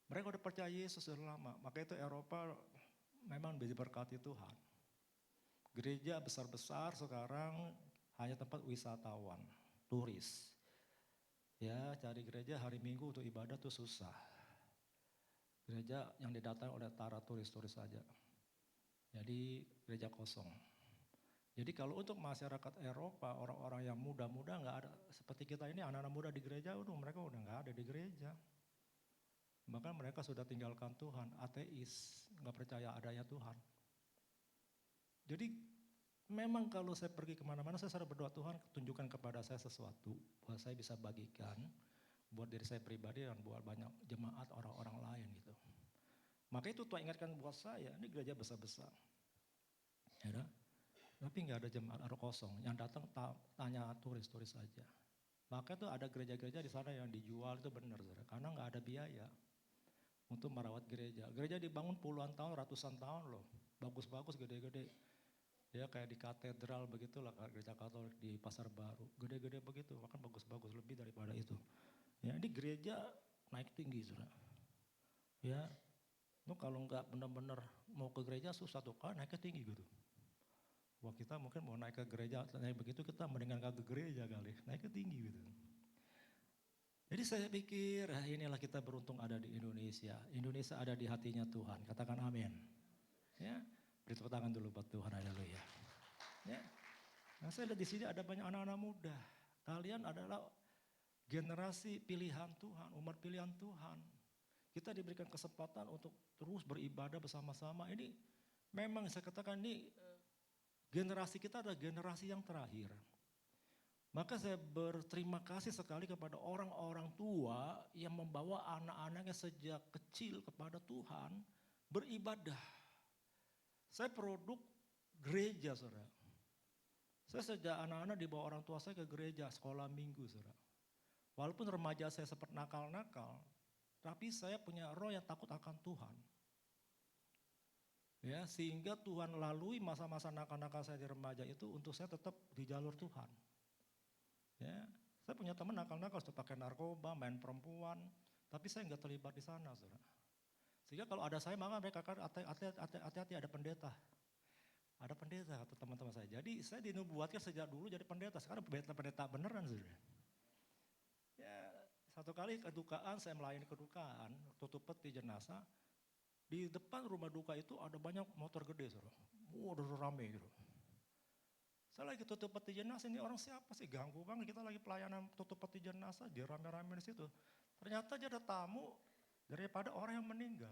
Mereka udah percaya Yesus sudah lama. Maka itu Eropa memang diberkati Tuhan. Gereja besar-besar sekarang hanya tempat wisatawan, turis. Ya cari gereja hari Minggu untuk ibadah tuh susah. Gereja yang didatangi oleh para turis-turis saja. Jadi gereja kosong. Jadi kalau untuk masyarakat Eropa, orang-orang yang muda-muda nggak ada seperti kita ini anak-anak muda di gereja, mereka udah nggak ada di gereja. Bahkan mereka sudah tinggalkan Tuhan, ateis, nggak percaya adanya Tuhan. Jadi memang kalau saya pergi kemana-mana saya selalu berdoa Tuhan tunjukkan kepada saya sesuatu buat saya bisa bagikan buat diri saya pribadi dan buat banyak jemaat orang-orang lain gitu. Maka itu Tuhan ingatkan buat saya, ini gereja besar-besar. Ya, tapi nggak ada jemaat, ada kosong. Yang datang tanya turis-turis saja. Maka itu ada gereja-gereja di sana yang dijual itu benar, karena nggak ada biaya untuk merawat gereja. Gereja dibangun puluhan tahun, ratusan tahun loh, bagus-bagus, gede-gede. Ya kayak di katedral begitulah, gereja Katolik di Pasar Baru, gede-gede begitu, bahkan bagus-bagus lebih daripada itu. Ya ini gereja naik tinggi, saudara. Ya, kalau nggak benar-benar mau ke gereja susah tuh, kan naiknya tinggi gitu. Wah kita mungkin mau naik ke gereja, naik begitu kita mendingan ke gereja kali, naiknya tinggi gitu. Jadi saya pikir inilah kita beruntung ada di Indonesia. Indonesia ada di hatinya Tuhan, katakan amin. Ya, beri tepuk tangan dulu buat Tuhan, haleluya. Ya. Nah saya lihat di sini ada banyak anak-anak muda. Kalian adalah generasi pilihan Tuhan, umat pilihan Tuhan. Kita diberikan kesempatan untuk terus beribadah bersama-sama. Ini memang saya katakan ini generasi kita adalah generasi yang terakhir. Maka saya berterima kasih sekali kepada orang-orang tua yang membawa anak-anaknya sejak kecil kepada Tuhan beribadah. Saya produk gereja, saudara. Saya sejak anak-anak dibawa orang tua saya ke gereja, sekolah minggu, saudara. Walaupun remaja saya sempat nakal-nakal, tapi saya punya roh yang takut akan Tuhan. Ya, sehingga Tuhan lalui masa-masa nakal-nakal saya di remaja itu untuk saya tetap di jalur Tuhan. Ya, saya punya teman nakal-nakal, sudah pakai narkoba, main perempuan, tapi saya nggak terlibat di sana, saudara. Sehingga kalau ada saya, maka mereka katakan hati-hati ada pendeta. Ada pendeta kata teman-teman saya. Jadi saya dinubuatkan sejak dulu jadi pendeta. Sekarang pendeta beneran, saudara. Ya, satu kali kedukaan, saya melayani kedukaan, tutup peti jenazah. Di depan rumah duka itu ada banyak motor gede, saudara. Udah rame gitu. Saya lagi tutup peti jenazah, ini orang siapa sih? Ganggu banget, kita lagi pelayanan tutup peti jenazah, dia rame-rame di situ. Ternyata dia ada tamu daripada orang yang meninggal.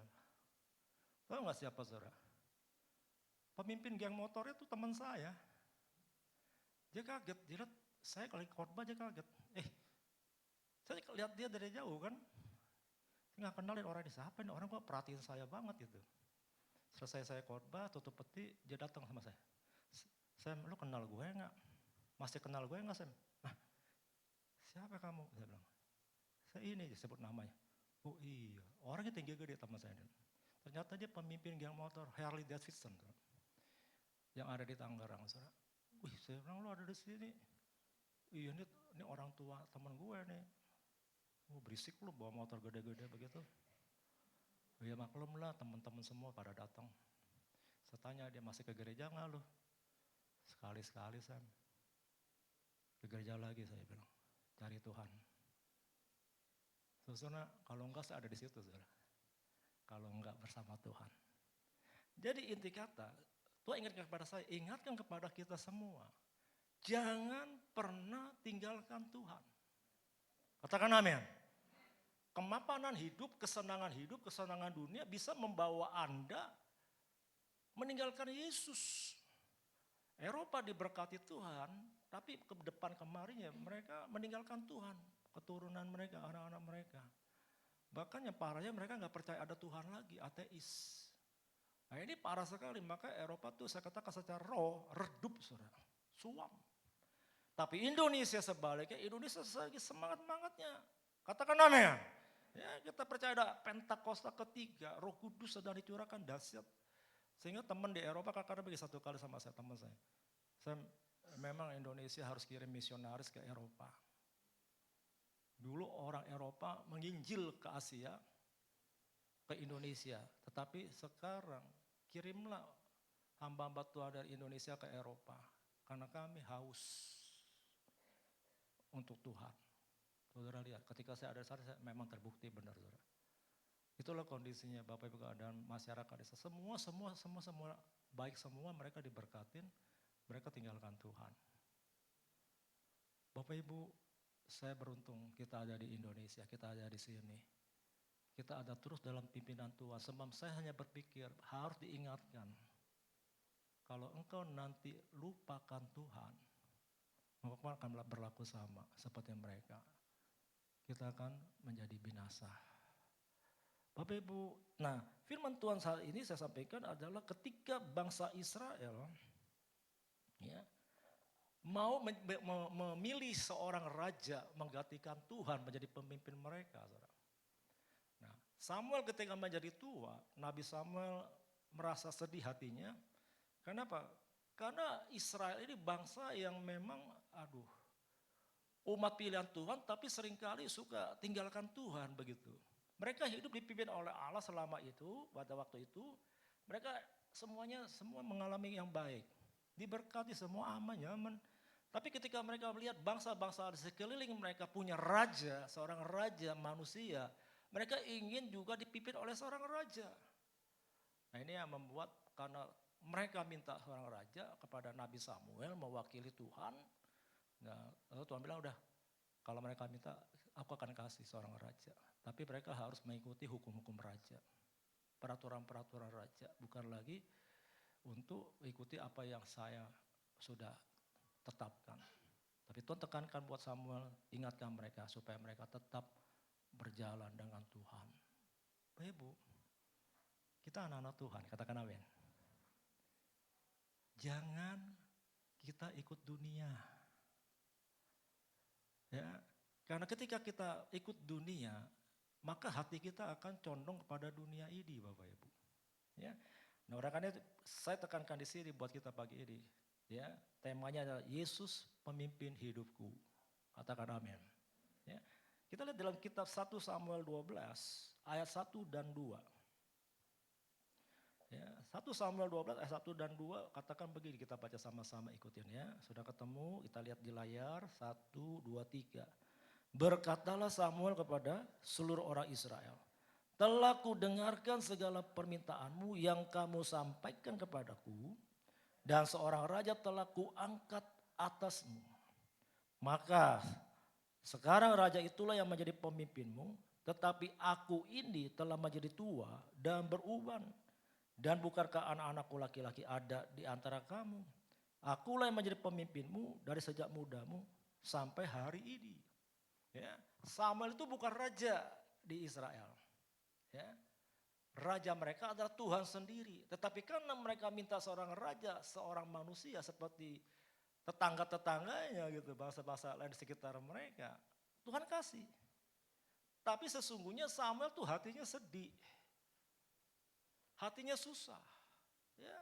Tahu nggak siapa, saudara? Pemimpin geng motor itu teman saya. Dia kaget, dia lihat saya lagi khotbah, dia kaget. Saya lihat dia dari jauh kan. Saya nggak kenalin orang ini, siapa ini? Orang kok perhatiin saya banget gitu. Selesai saya khotbah, tutup peti, dia datang sama saya. Sam, lu kenal gue nggak? Masih kenal gue nggak, Sam? Nah, siapa kamu? Saya bilang, saya ini disebut namanya. Oh iya, orangnya tinggi gede teman saya. Ternyata dia pemimpin geng motor Harley Davidson yang ada di Tangerang. Wih, saya bilang, lu ada di sini? Iya, ini orang tua teman gue nih. Oh, berisik lu bawa motor gede-gede begitu. Ya maklum lah, teman-teman semua pada datang. Saya tanya, dia masih ke gereja nggak lu? Sekali-sekali, Sam. Ke gereja lagi, saya bilang. Cari Tuhan. Saudara, kalau enggak saya ada di situ, saudara. Kalau enggak bersama Tuhan. Jadi inti kata, Tuhan ingatkan kepada saya, ingatkan kepada kita semua. Jangan pernah tinggalkan Tuhan. Katakan amin. Kemapanan hidup, kesenangan dunia bisa membawa Anda meninggalkan Yesus. Eropa diberkati Tuhan, tapi ke depan kemarin ya mereka meninggalkan Tuhan. Keturunan mereka, anak-anak mereka. Bahkan yang parahnya mereka nggak percaya ada Tuhan lagi, ateis. Nah ini parah sekali, maka Eropa tuh saya katakan secara roh, redup, saudara, suam. Tapi Indonesia sebaliknya, Indonesia lagi semangat-semangatnya. Katakan amin. Ya kita percaya ada Pentakosta ketiga, Roh Kudus sedang dicurahkan dahsyat. Sehingga teman di Eropa kadang-kadang pergi satu kali sama saya, teman saya. Saya memang Indonesia harus kirim misionaris ke Eropa. Dulu orang Eropa menginjil ke Asia, ke Indonesia. Tetapi sekarang kirimlah hamba-hamba Tuhan dari Indonesia ke Eropa. Karena kami haus untuk Tuhan. Saudara lihat, ketika saya ada di sana, saya memang terbukti benar, saudara. Itulah kondisinya Bapak Ibu dan masyarakat desa. Semua baik semua mereka diberkatin, mereka tinggalkan Tuhan. Bapak Ibu, saya beruntung kita ada di Indonesia, kita ada di sini. Kita ada terus dalam pimpinan Tuhan. Sebab saya hanya berpikir harus diingatkan. Kalau engkau nanti lupakan Tuhan, engkau akan berlaku sama seperti mereka. Kita akan menjadi binasa. Bapak Ibu, nah firman Tuhan saat ini saya sampaikan adalah ketika bangsa Israel ya, mau memilih seorang raja menggantikan Tuhan menjadi pemimpin mereka. Nah, Samuel ketika menjadi tua, Nabi Samuel merasa sedih hatinya. Kenapa? Karena Israel ini bangsa yang memang umat pilihan Tuhan tapi seringkali suka tinggalkan Tuhan begitu. Mereka hidup dipimpin oleh Allah selama itu, pada waktu itu, mereka semua mengalami yang baik. Diberkati semua aman, nyaman. Tapi ketika mereka melihat bangsa-bangsa di sekeliling mereka punya raja, seorang raja manusia, mereka ingin juga dipimpin oleh seorang raja. Nah ini yang membuat karena mereka minta seorang raja kepada Nabi Samuel mewakili Tuhan. Nah, lalu Tuhan bilang udah, kalau mereka minta aku akan kasih seorang raja. Tapi mereka harus mengikuti hukum-hukum raja. Peraturan-peraturan raja. Bukan lagi untuk ikuti apa yang saya sudah tetapkan. Tapi Tuhan tekankan buat Samuel, ingatkan mereka supaya mereka tetap berjalan dengan Tuhan. Bapak Ibu, kita anak-anak Tuhan, katakan amin. Jangan kita ikut dunia. Ya, karena ketika kita ikut dunia, maka hati kita akan condong kepada dunia ini, Bapak Ibu. Ya. Nah, oleh karena itu saya tekankan di sini buat kita pagi ini. Ya, temanya adalah Yesus pemimpin hidupku. Katakan amin. Ya. Kita lihat dalam kitab 1 Samuel 12 ayat 1 dan 2. Ya, 1 Samuel 12 ayat 1 dan 2 katakan begini, kita baca sama-sama ikutin ya. Sudah ketemu, kita lihat di layar 1, 2, 3. Berkatalah Samuel kepada seluruh orang Israel, telah kudengarkan segala permintaanmu yang kamu sampaikan kepadaku, dan seorang raja telah kuangkat atasmu. Maka sekarang raja itulah yang menjadi pemimpinmu, tetapi aku ini telah menjadi tua dan beruban. Dan bukankah anak-anakku laki-laki ada di antara kamu? Akulah yang menjadi pemimpinmu dari sejak mudamu sampai hari ini. Ya, Samuel itu bukan raja di Israel. Ya, raja mereka adalah Tuhan sendiri. Tetapi karena mereka minta seorang raja, seorang manusia seperti tetangga-tetangganya gitu, bangsa-bangsa lain di sekitar mereka, Tuhan kasih. Tapi sesungguhnya Samuel tuh hatinya sedih. Hatinya susah. Ya.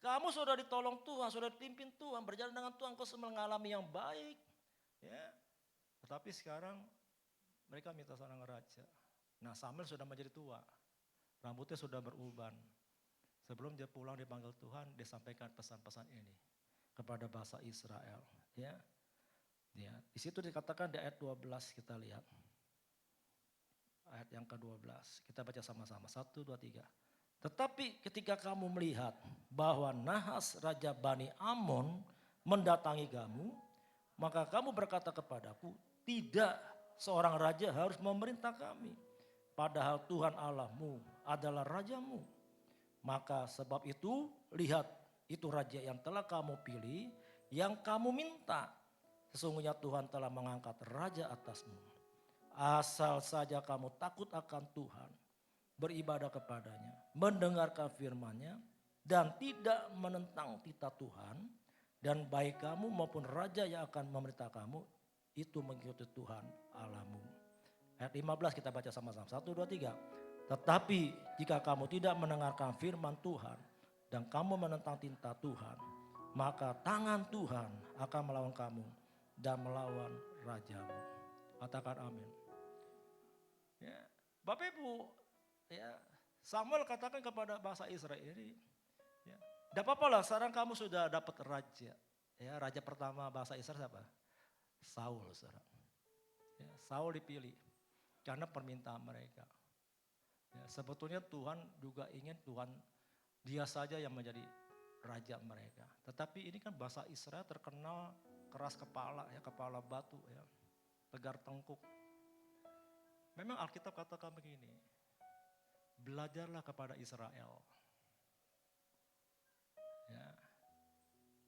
Kamu sudah ditolong Tuhan, sudah dipimpin Tuhan, berjalan dengan Tuhan, kau mengalami yang baik. Ya. Tetapi sekarang mereka minta seorang raja. Nah, Samuel sudah menjadi tua. Rambutnya sudah beruban. Sebelum dia pulang dipanggil Tuhan, dia sampaikan pesan-pesan ini kepada bangsa Israel. Ya. Ya. Di situ dikatakan di ayat 12 kita lihat. Ayat yang ke-12. Kita baca sama-sama. 1, 2, 3. Tetapi ketika kamu melihat bahwa Nahas Raja Bani Amon mendatangi kamu, maka kamu berkata kepadaku, tidak, seorang raja harus memerintah kami. Padahal Tuhan Allahmu adalah rajamu. Maka sebab itu, lihat, itu raja yang telah kamu pilih, yang kamu minta. Sesungguhnya Tuhan telah mengangkat raja atasmu. Asal saja kamu takut akan Tuhan, beribadah kepadanya, mendengarkan firman-Nya, dan tidak menentang titah Tuhan, dan baik kamu maupun raja yang akan memerintah kamu, itu mengikuti Tuhan Allahmu. Ayat 15 kita baca sama-sama. 1, 2, 3. Tetapi jika kamu tidak mendengarkan firman Tuhan, dan kamu menentang titah Tuhan, maka tangan Tuhan akan melawan kamu, dan melawan rajamu. Katakan amin. Ya, Bapak Ibu, ya, Samuel katakan kepada bangsa Israel ini, ya, tidak apa-apa lah, sekarang kamu sudah dapat raja. Ya, raja pertama bangsa Israel siapa? Saul. Ya, Saul dipilih karena permintaan mereka. Ya, sebetulnya Tuhan juga ingin dia saja yang menjadi raja mereka. Tetapi ini kan bangsa Israel terkenal keras kepala, ya, kepala batu, ya, tegar tengkuk. Memang Alkitab katakan begini, belajarlah kepada Israel. Ya.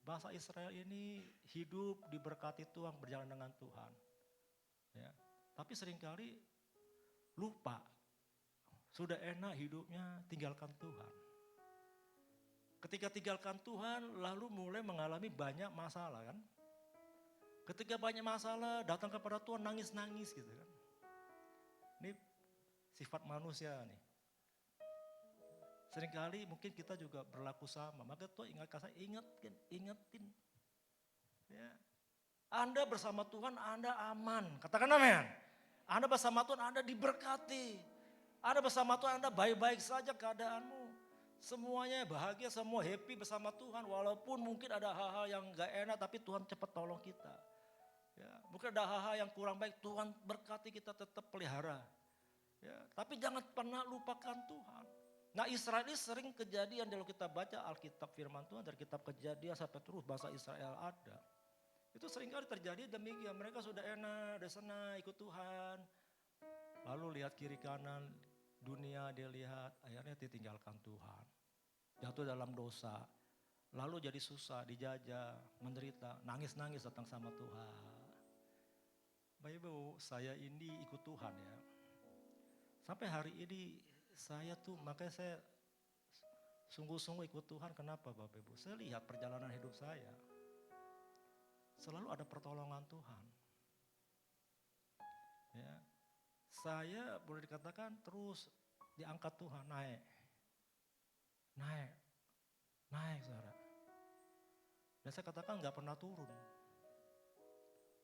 Bangsa Israel ini hidup diberkati Tuhan, berjalan dengan Tuhan. Ya. Tapi seringkali lupa, sudah enak hidupnya, tinggalkan Tuhan. Ketika tinggalkan Tuhan, lalu mulai mengalami banyak masalah kan. Ketika banyak masalah, datang kepada Tuhan nangis-nangis gitu kan. Ini sifat manusia nih. Seringkali mungkin kita juga berlaku sama. Maka Tuhan ingetin. Ya. Anda bersama Tuhan, Anda aman. Katakan amin. Anda bersama Tuhan, Anda diberkati. Anda bersama Tuhan, Anda baik-baik saja keadaanmu. Semuanya bahagia, semua happy bersama Tuhan. Walaupun mungkin ada hal-hal yang gak enak, tapi Tuhan cepat tolong kita. Ya, mungkin ada hal-hal yang kurang baik, Tuhan berkati kita tetap pelihara. Ya, tapi jangan pernah lupakan Tuhan. Nah, Israel ini sering kejadian kalau kita baca Alkitab firman Tuhan dari kitab Kejadian sampai terus bangsa Israel ada. Itu seringkali terjadi demikian, mereka sudah enak, sudah senang ikut Tuhan. Lalu lihat kiri kanan dunia, dia lihat akhirnya ditinggalkan Tuhan. Jatuh dalam dosa. lalu jadi susah, dijajah, menderita, nangis-nangis datang sama Tuhan. Bapak Ibu, saya ini ikut Tuhan ya. Sampai hari ini saya tuh, makanya saya sungguh-sungguh ikut Tuhan. Kenapa Bapak Ibu? Saya lihat perjalanan hidup saya. Selalu ada pertolongan Tuhan. Ya, saya boleh dikatakan terus diangkat Tuhan, naik, saudara. Dan saya katakan nggak pernah turun.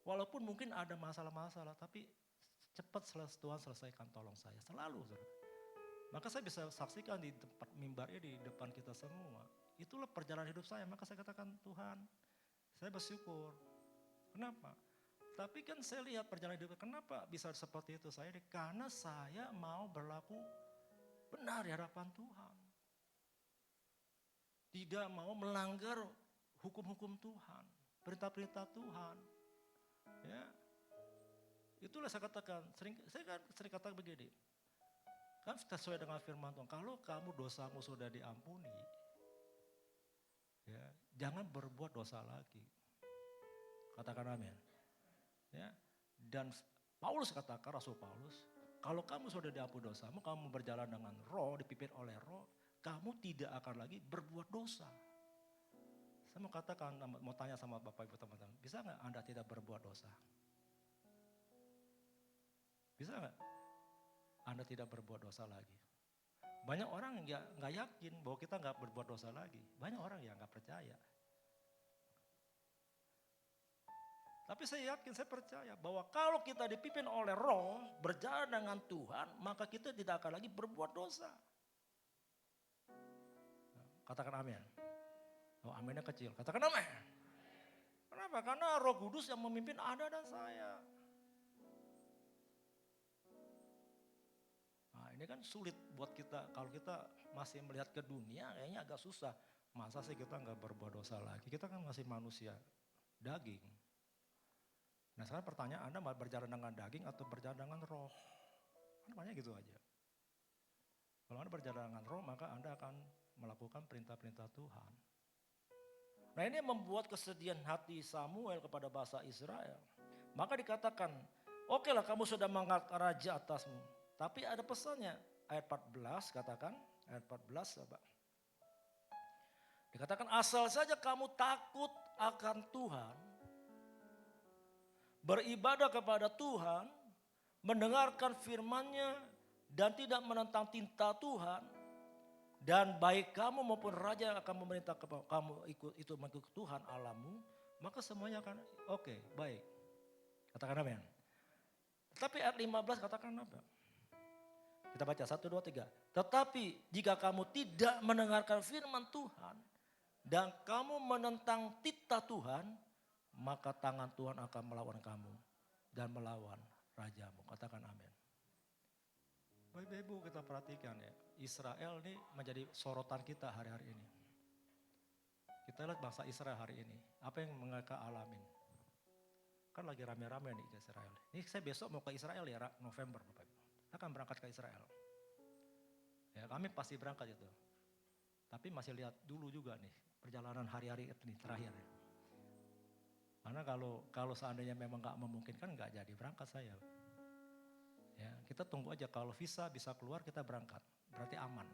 Walaupun mungkin ada masalah-masalah, tapi cepat Tuhan selesaikan, tolong saya. Selalu, saudara. Maka saya bisa saksikan di tempat mimbarnya di depan kita semua. Itulah perjalanan hidup saya. Maka saya katakan, Tuhan, saya bersyukur. Kenapa? Tapi kan saya lihat perjalanan hidup, kenapa bisa seperti itu saya? Karena saya mau berlaku benar di hadapan Tuhan. Tidak mau melanggar hukum-hukum Tuhan, perintah-perintah Tuhan. Ya, itulah saya katakan. Saya kan sering katakan begini. Kan sesuai dengan firman Tuhan. Kalau kamu dosamu sudah diampuni, ya, jangan berbuat dosa lagi. Katakan amin. Ya, dan Paulus katakan, Rasul Paulus, kalau kamu sudah diampuni dosamu, kamu berjalan dengan roh, dipimpin oleh roh, kamu tidak akan lagi berbuat dosa. Saya mau katakan, mau tanya sama Bapak Ibu teman-teman, bisa nggak Anda tidak berbuat dosa? Bisa nggak Anda tidak berbuat dosa lagi? Banyak orang nggak yakin bahwa kita nggak berbuat dosa lagi. Banyak orang yang nggak percaya. Tapi saya yakin, saya percaya bahwa kalau kita dipimpin oleh roh, berjalan dengan Tuhan, maka kita tidak akan lagi berbuat dosa. Katakan amin. Oh, aminnya kecil, katakan amin. Kenapa? Karena Roh Kudus yang memimpin Anda dan saya. Nah, ini kan sulit buat kita, kalau kita masih melihat ke dunia kayaknya agak susah. Masa sih kita nggak berbuat dosa lagi? Kita kan masih manusia, daging. Nah sekarang pertanyaan, Anda mau berjalan dengan daging atau berjalan dengan roh? Kan banyak gitu aja. Kalau Anda berjalan dengan roh, maka Anda akan melakukan perintah-perintah Tuhan. Nah ini membuat kesedihan hati Samuel kepada bangsa Israel. Maka dikatakan, oke lah kamu sudah mengangkat raja atasmu. Tapi ada pesannya, ayat 14 katakan, ayat 14 coba. Dikatakan asal saja kamu takut akan Tuhan, beribadah kepada Tuhan, mendengarkan firman-Nya dan tidak menentang tinta Tuhan, dan baik kamu maupun raja yang akan memerintah kamu mengikut Tuhan Allahmu, maka semuanya akan oke, baik. Katakan amin. Tetapi ayat 15 katakan apa? Kita baca 1, 2, 3. Tetapi jika kamu tidak mendengarkan firman Tuhan dan kamu menentang titah Tuhan, maka tangan Tuhan akan melawan kamu dan melawan rajamu. Katakan amin. Bapak Ibu kita perhatikan ya, Israel ini menjadi sorotan kita hari-hari ini. Kita lihat bangsa Israel hari ini, apa yang mereka alamin. Kan lagi rame-rame nih ke Israel. Ini saya besok mau ke Israel ya, November Bapak Ibu. Saya akan berangkat ke Israel. Ya kami pasti berangkat itu. Tapi masih lihat dulu juga nih, perjalanan hari-hari ini terakhir. Karena kalau seandainya memang nggak memungkinkan nggak jadi berangkat saya. Ya, kita tunggu aja kalau visa bisa keluar kita berangkat, berarti aman.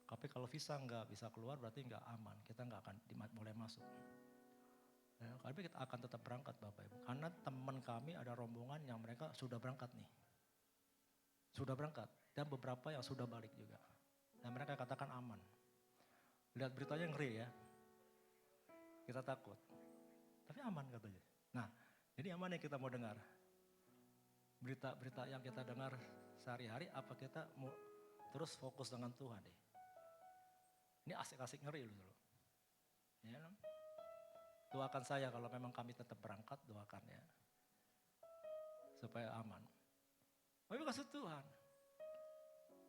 Tapi kalau visa nggak bisa keluar berarti nggak aman, kita nggak akan boleh masuk. Ya, tapi kita akan tetap berangkat Bapak Ibu. Karena teman kami ada rombongan yang mereka sudah berangkat nih. Sudah berangkat dan beberapa yang sudah balik juga. Dan mereka katakan aman. Lihat beritanya ngeri ya. Kita takut. Tapi aman katanya. Nah, jadi aman yang kita mau dengar. Berita-berita yang kita dengar sehari-hari, apa kita mau terus fokus dengan Tuhan deh. Ini asik-asik ngeri loh. Ya, doakan saya kalau memang kami tetap berangkat, doakan ya. Supaya aman. Tapi kasih Tuhan.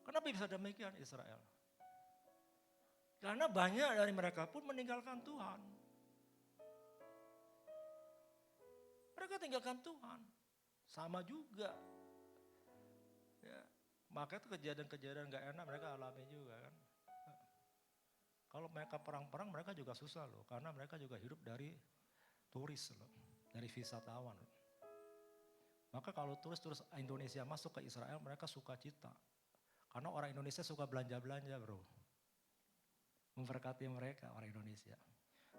Kenapa bisa demikian Israel? Karena banyak dari mereka pun meninggalkan Tuhan. Mereka tinggalkan Tuhan. Sama juga. Ya, maka itu kejadian-kejadian gak enak mereka alami juga kan. Kalau mereka perang-perang mereka juga susah loh. Karena mereka juga hidup dari turis loh. Dari wisatawan loh. Maka kalau turis-turis Indonesia masuk ke Israel mereka suka cita. Karena orang Indonesia suka belanja-belanja bro. Memberkati mereka orang Indonesia.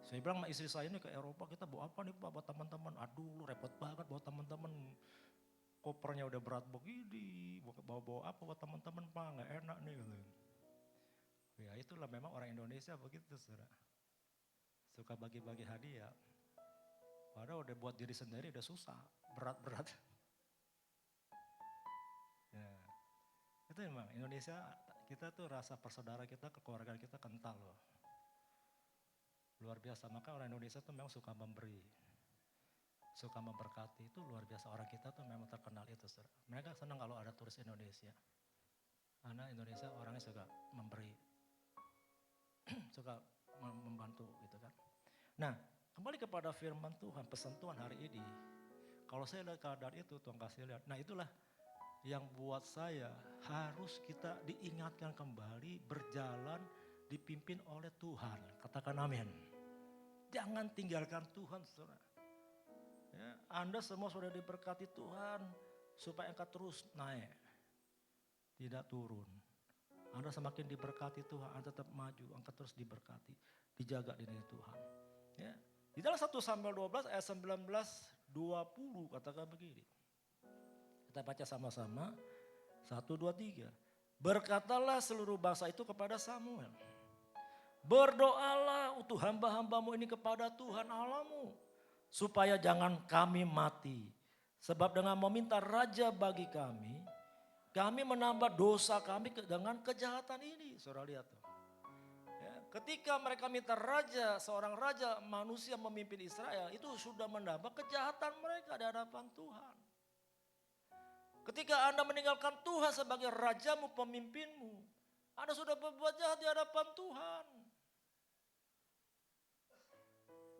Saya bilang sama istri saya ini ke Eropa kita bawa apa nih Pak buat teman-teman. Aduh lu repot banget buat teman-teman. Kopernya udah berat begini. Bawa-bawa apa buat teman-teman Pak gak enak nih gitu. Ya itulah memang orang Indonesia begitu saudara. Suka bagi-bagi hadiah. Padahal udah buat diri sendiri udah susah. Berat-berat. Ya. Itu memang Indonesia kita tuh rasa persaudaraan kita, kekeluargaan kita kental loh. Luar biasa, maka orang Indonesia tuh memang suka memberi. Suka memberkati, itu luar biasa. Orang kita tuh memang terkenal itu. Saudara. Mereka senang kalau ada turis Indonesia. Karena Indonesia orangnya suka memberi. Suka membantu gitu kan. Nah kembali kepada firman Tuhan, pesan Tuhan hari ini. Kalau saya lihat keadaan itu Tuhan kasih lihat. Nah itulah yang buat saya harus kita diingatkan kembali berjalan dipimpin oleh Tuhan. Katakan amin. Jangan tinggalkan Tuhan saudara. Ya, Anda semua sudah diberkati Tuhan supaya engkau terus naik. Tidak turun. Anda semakin diberkati Tuhan, Anda tetap maju, Anda terus diberkati. Dijaga di diri Tuhan. Ya. Di dalam 1 Samuel 12 ayat 19, 20 katakan begini. Kita baca sama-sama. 1, 2, 3. Berkatalah seluruh bangsa itu kepada Samuel. Berdoalah untuk hamba-hambamu ini kepada Tuhan Allahmu. Supaya jangan kami mati. Sebab dengan meminta raja bagi kami menambah dosa kami dengan kejahatan ini. Saudara lihat tuh. Ya, ketika mereka minta raja, seorang raja manusia memimpin Israel, itu sudah menambah kejahatan mereka di hadapan Tuhan. Ketika Anda meninggalkan Tuhan sebagai rajamu, pemimpinmu, Anda sudah berbuat jahat di hadapan Tuhan.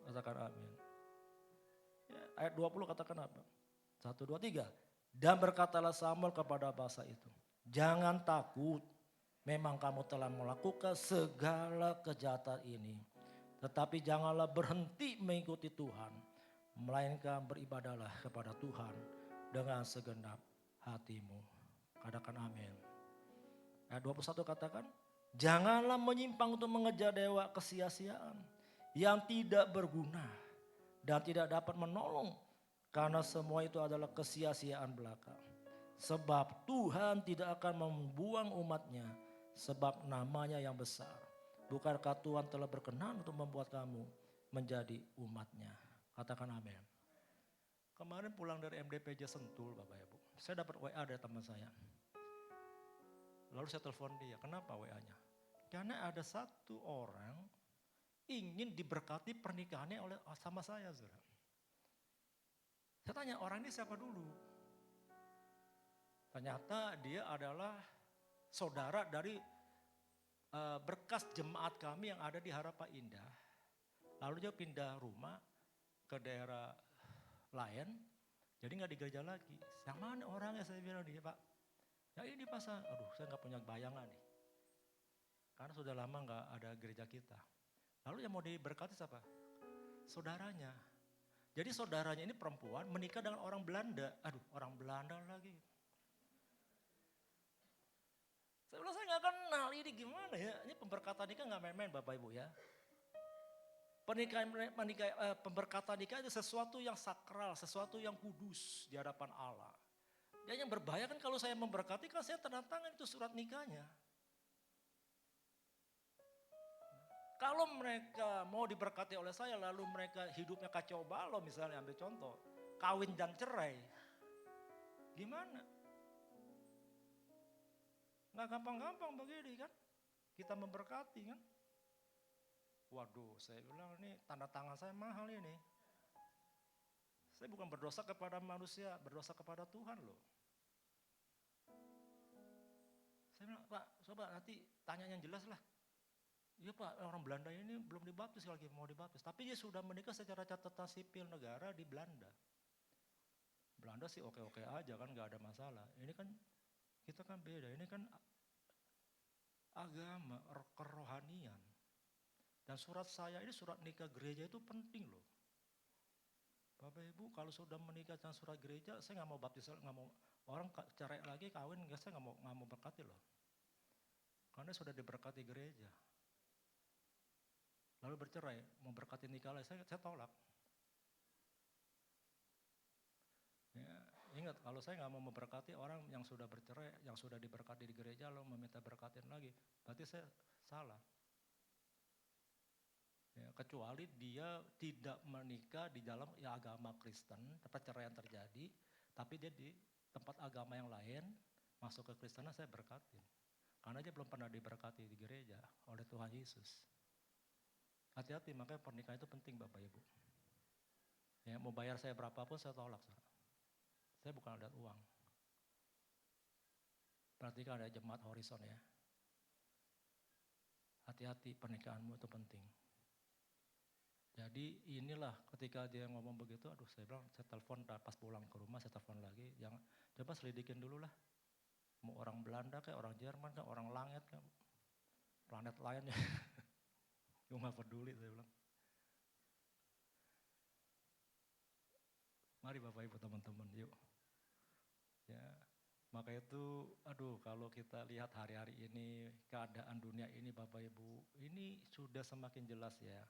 Katakan amin. Ya, ayat 20 katakan apa? 1, 2, 3. Dan berkatalah Samuel kepada bangsa itu, jangan takut, memang kamu telah melakukan segala kejahatan ini. Tetapi janganlah berhenti mengikuti Tuhan, melainkan beribadahlah kepada Tuhan dengan segenap hatimu. Katakan amin. Ayat 21 katakan, janganlah menyimpang untuk mengejar dewa kesia-siaan yang tidak berguna dan tidak dapat menolong. Karena semua itu adalah kesia-siaan belaka. Sebab Tuhan tidak akan membuang umatnya. Sebab namanya yang besar. Bukankah Tuhan telah berkenan untuk membuat kamu menjadi umatnya. Katakan amin. Kemarin pulang dari MDPJ Sentul Bapak Ibu. Saya dapat WA dari teman saya. Lalu saya telepon dia. Kenapa WA-nya? Karena ada satu orang ingin diberkati pernikahannya sama saya. Saudara. Saya tanya orang ini siapa dulu? Ternyata dia adalah saudara dari berkas jemaat kami yang ada di Harapan Indah. Lalu dia pindah rumah ke daerah lain, jadi nggak di gereja lagi. Yang mana orangnya saya bilang dia Pak? Ya ini Pak, aduh saya nggak punya bayangan nih. Karena sudah lama nggak ada gereja kita. Lalu yang mau diberkati siapa? Saudaranya. Jadi saudaranya ini perempuan menikah dengan orang Belanda. Aduh orang Belanda lagi. Saya bilang saya nggak kenal ini gimana ya. Ini pemberkatan nikah nggak main-main Bapak Ibu ya. Pemberkatan nikah itu sesuatu yang sakral, sesuatu yang kudus di hadapan Allah. Dan yang berbahaya kan kalau saya memberkati kan saya tanda tangan itu surat nikahnya. Kalau mereka mau diberkati oleh saya lalu mereka hidupnya kacau balau misalnya ambil contoh. Kawin dan cerai. Gimana? Nggak gampang-gampang begini kan. Kita memberkati kan. Waduh saya bilang ini tanda tangan saya mahal ini. Saya bukan berdosa kepada manusia, berdosa kepada Tuhan loh. Saya bilang Pak coba nanti tanya yang jelas lah. Iya Pak, orang Belanda ini belum dibaptis lagi mau dibaptis. Tapi dia sudah menikah secara catatan sipil negara di Belanda. Belanda sih oke-oke aja kan gak ada masalah. Ini kan kita kan beda, ini kan agama, kerohanian. Dan surat saya ini, surat nikah gereja itu penting loh. Bapak Ibu, kalau sudah menikah dengan surat gereja, saya nggak mau baptis, nggak mau orang cerai lagi kawin, saya nggak mau berkati loh. Karena sudah diberkati gereja. Lalu bercerai, mau berkati nikah lagi, saya tolak. Ya, ingat, kalau saya nggak mau memberkati orang yang sudah bercerai, yang sudah diberkati di gereja, lalu meminta berkatin lagi, berarti saya salah. Ya, kecuali dia tidak menikah di dalam agama Kristen, perceraian terjadi, tapi dia di tempat agama yang lain, masuk ke Kristenan, saya berkatin. Karena dia belum pernah diberkati di gereja oleh Tuhan Yesus. Hati-hati, makanya pernikahan itu penting Bapak Ibu. Ya, mau bayar saya berapapun saya tolak. Saya bukan ada uang. Perhatikan ada jemaat Horizon ya. Hati-hati, pernikahanmu itu penting. Jadi inilah ketika dia ngomong begitu, aduh saya bilang, saya telepon pas pulang ke rumah, saya telepon lagi, coba selidikin dulu lah. Mau orang Belanda kayak orang Jerman kayak orang langit kayak planet lain ya. Gue gak peduli saya bilang. Mari Bapak Ibu teman-teman yuk. Ya, maka itu aduh kalau kita lihat hari-hari ini, keadaan dunia ini Bapak Ibu, ini sudah semakin jelas ya.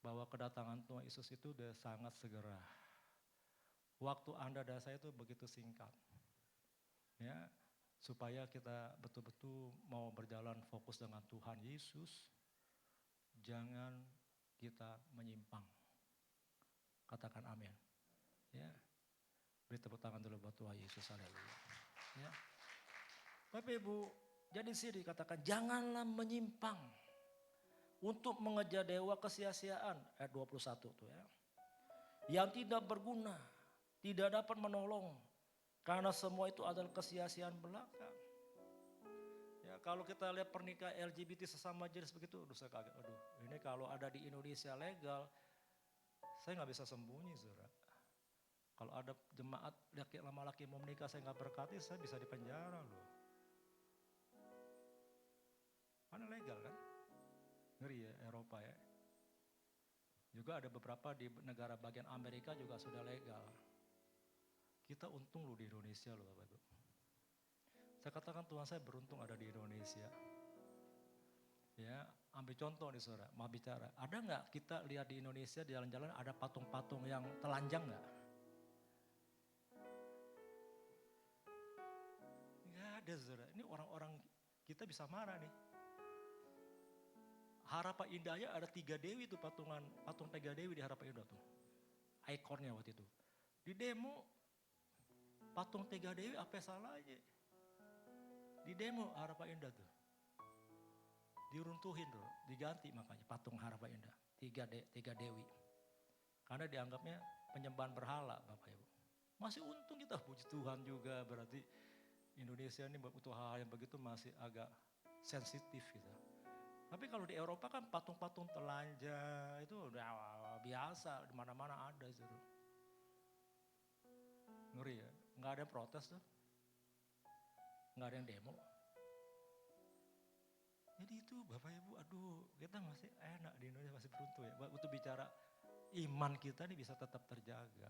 Bahwa kedatangan Tuhan Yesus itu sudah sangat segera. Waktu Anda dan saya itu begitu singkat. Ya, supaya kita betul-betul mau berjalan fokus dengan Tuhan Yesus, jangan kita menyimpang. Katakan amin. Ya. Beri tepuk tangan dulu buat Tuhan Yesus, haleluya. Ya. Bapak Ibu, jadi sini dikatakan janganlah menyimpang untuk mengejar dewa kesia-siaan, ayat 21 tuh ya. Yang tidak berguna, tidak dapat menolong, karena semua itu adalah kesia-siaan belaka. Ya, kalau kita lihat pernikahan LGBT sesama jenis begitu, aduh saya kaget, aduh ini kalau ada di Indonesia legal, saya nggak bisa sembunyi saudara. Kalau ada jemaat laki mau menikah saya nggak berkati, saya bisa dipenjara loh. Karena legal kan? Ngeri ya Eropa ya. Juga ada beberapa di negara bagian Amerika juga sudah legal. Kita untung loh di Indonesia loh Bapak Ibu. Saya katakan Tuhan saya beruntung ada di Indonesia. Ya, ambil contoh nih saudara, mau bicara. Ada nggak kita lihat di Indonesia di jalan-jalan ada patung-patung yang telanjang nggak? Nggak ada saudara. Ini orang-orang kita bisa marah nih. Harapan Indahnya ada 3 dewi tuh patung 3 dewi di Harapan Indah tuh. Ikonnya waktu itu. Di demo patung 3 dewi apa salah aja. Di demo Harapan Indah tuh. Diruntuhin tuh, diganti makanya patung Harapan Indah. 3 dewi. Karena dianggapnya penyembahan berhala Bapak Ibu. Masih untung kita puji Tuhan juga berarti Indonesia ini butuh hal yang begitu masih agak sensitif gitu. Tapi kalau di Eropa kan patung-patung telanjang itu udah biasa, di mana-mana ada itu. Ngeri ya, nggak ada yang protes tuh, nggak ada yang demo. Jadi itu Bapak Ibu, aduh kita masih enak di Indonesia, masih beruntung ya. Untuk bicara iman kita ini bisa tetap terjaga.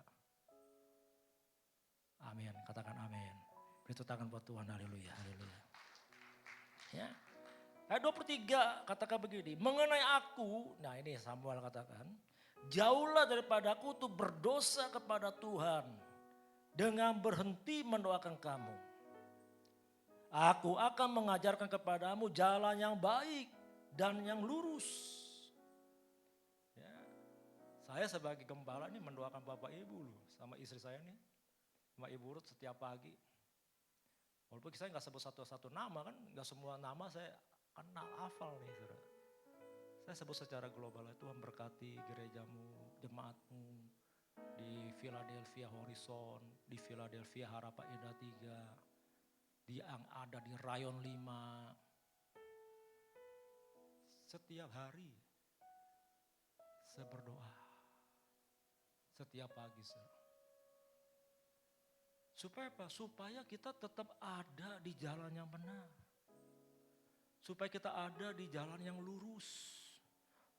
Amin, katakan amin. Beri tangan buat Tuhan, haleluya, haleluya. Ya. Ayat 23 katakan begini, mengenai aku, nah ini Samuel katakan, jauhlah daripada aku untuk berdosa kepada Tuhan dengan berhenti mendoakan kamu. Aku akan mengajarkan kepadamu jalan yang baik dan yang lurus. Ya, saya sebagai gembala ini mendoakan Bapak Ibu loh, sama istri saya nih, sama Ibu Ruth setiap pagi. Walaupun saya nggak sebut satu-satu nama kan, nggak semua nama saya kenal hafal nih saudara. Saya sebut secara global, Tuhan berkati gerejamu, jemaatmu di Philadelphia Horizon, di Philadelphia Harapan Indah 3, yang ada di Rayon 5. Setiap hari saya berdoa, setiap pagi saudara. Supaya apa? Supaya kita tetap ada di jalan yang benar. Supaya kita ada di jalan yang lurus.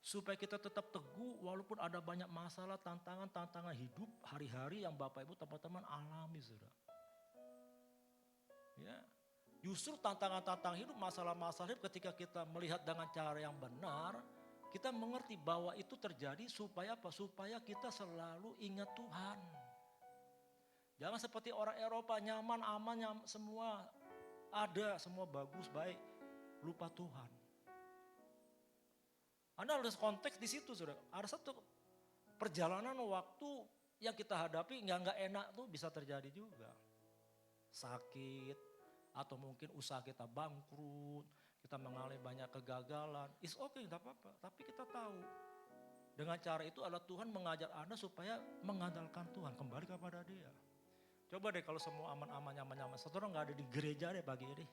Supaya kita tetap teguh walaupun ada banyak masalah, tantangan hidup hari-hari yang Bapak Ibu teman-teman alami, saudara. Ya, justru tantangan-tantangan hidup, masalah-masalah hidup ketika kita melihat dengan cara yang benar, kita mengerti bahwa itu terjadi supaya apa? Supaya kita selalu ingat Tuhan. Jangan seperti orang Eropa, nyaman, aman, semua ada, semua bagus, baik, lupa Tuhan. Anda harus konteks di situ, saudara. Ada satu perjalanan waktu yang kita hadapi nggak enak tuh bisa terjadi juga. Sakit, atau mungkin usaha kita bangkrut, kita mengalami banyak kegagalan. It's okay, tidak apa-apa. Tapi kita tahu, dengan cara itu adalah Tuhan mengajar Anda supaya mengandalkan Tuhan, kembali kepada Dia. Coba deh kalau semua aman-aman, nyaman-nyaman. Saudara nggak ada di gereja deh pagi ini.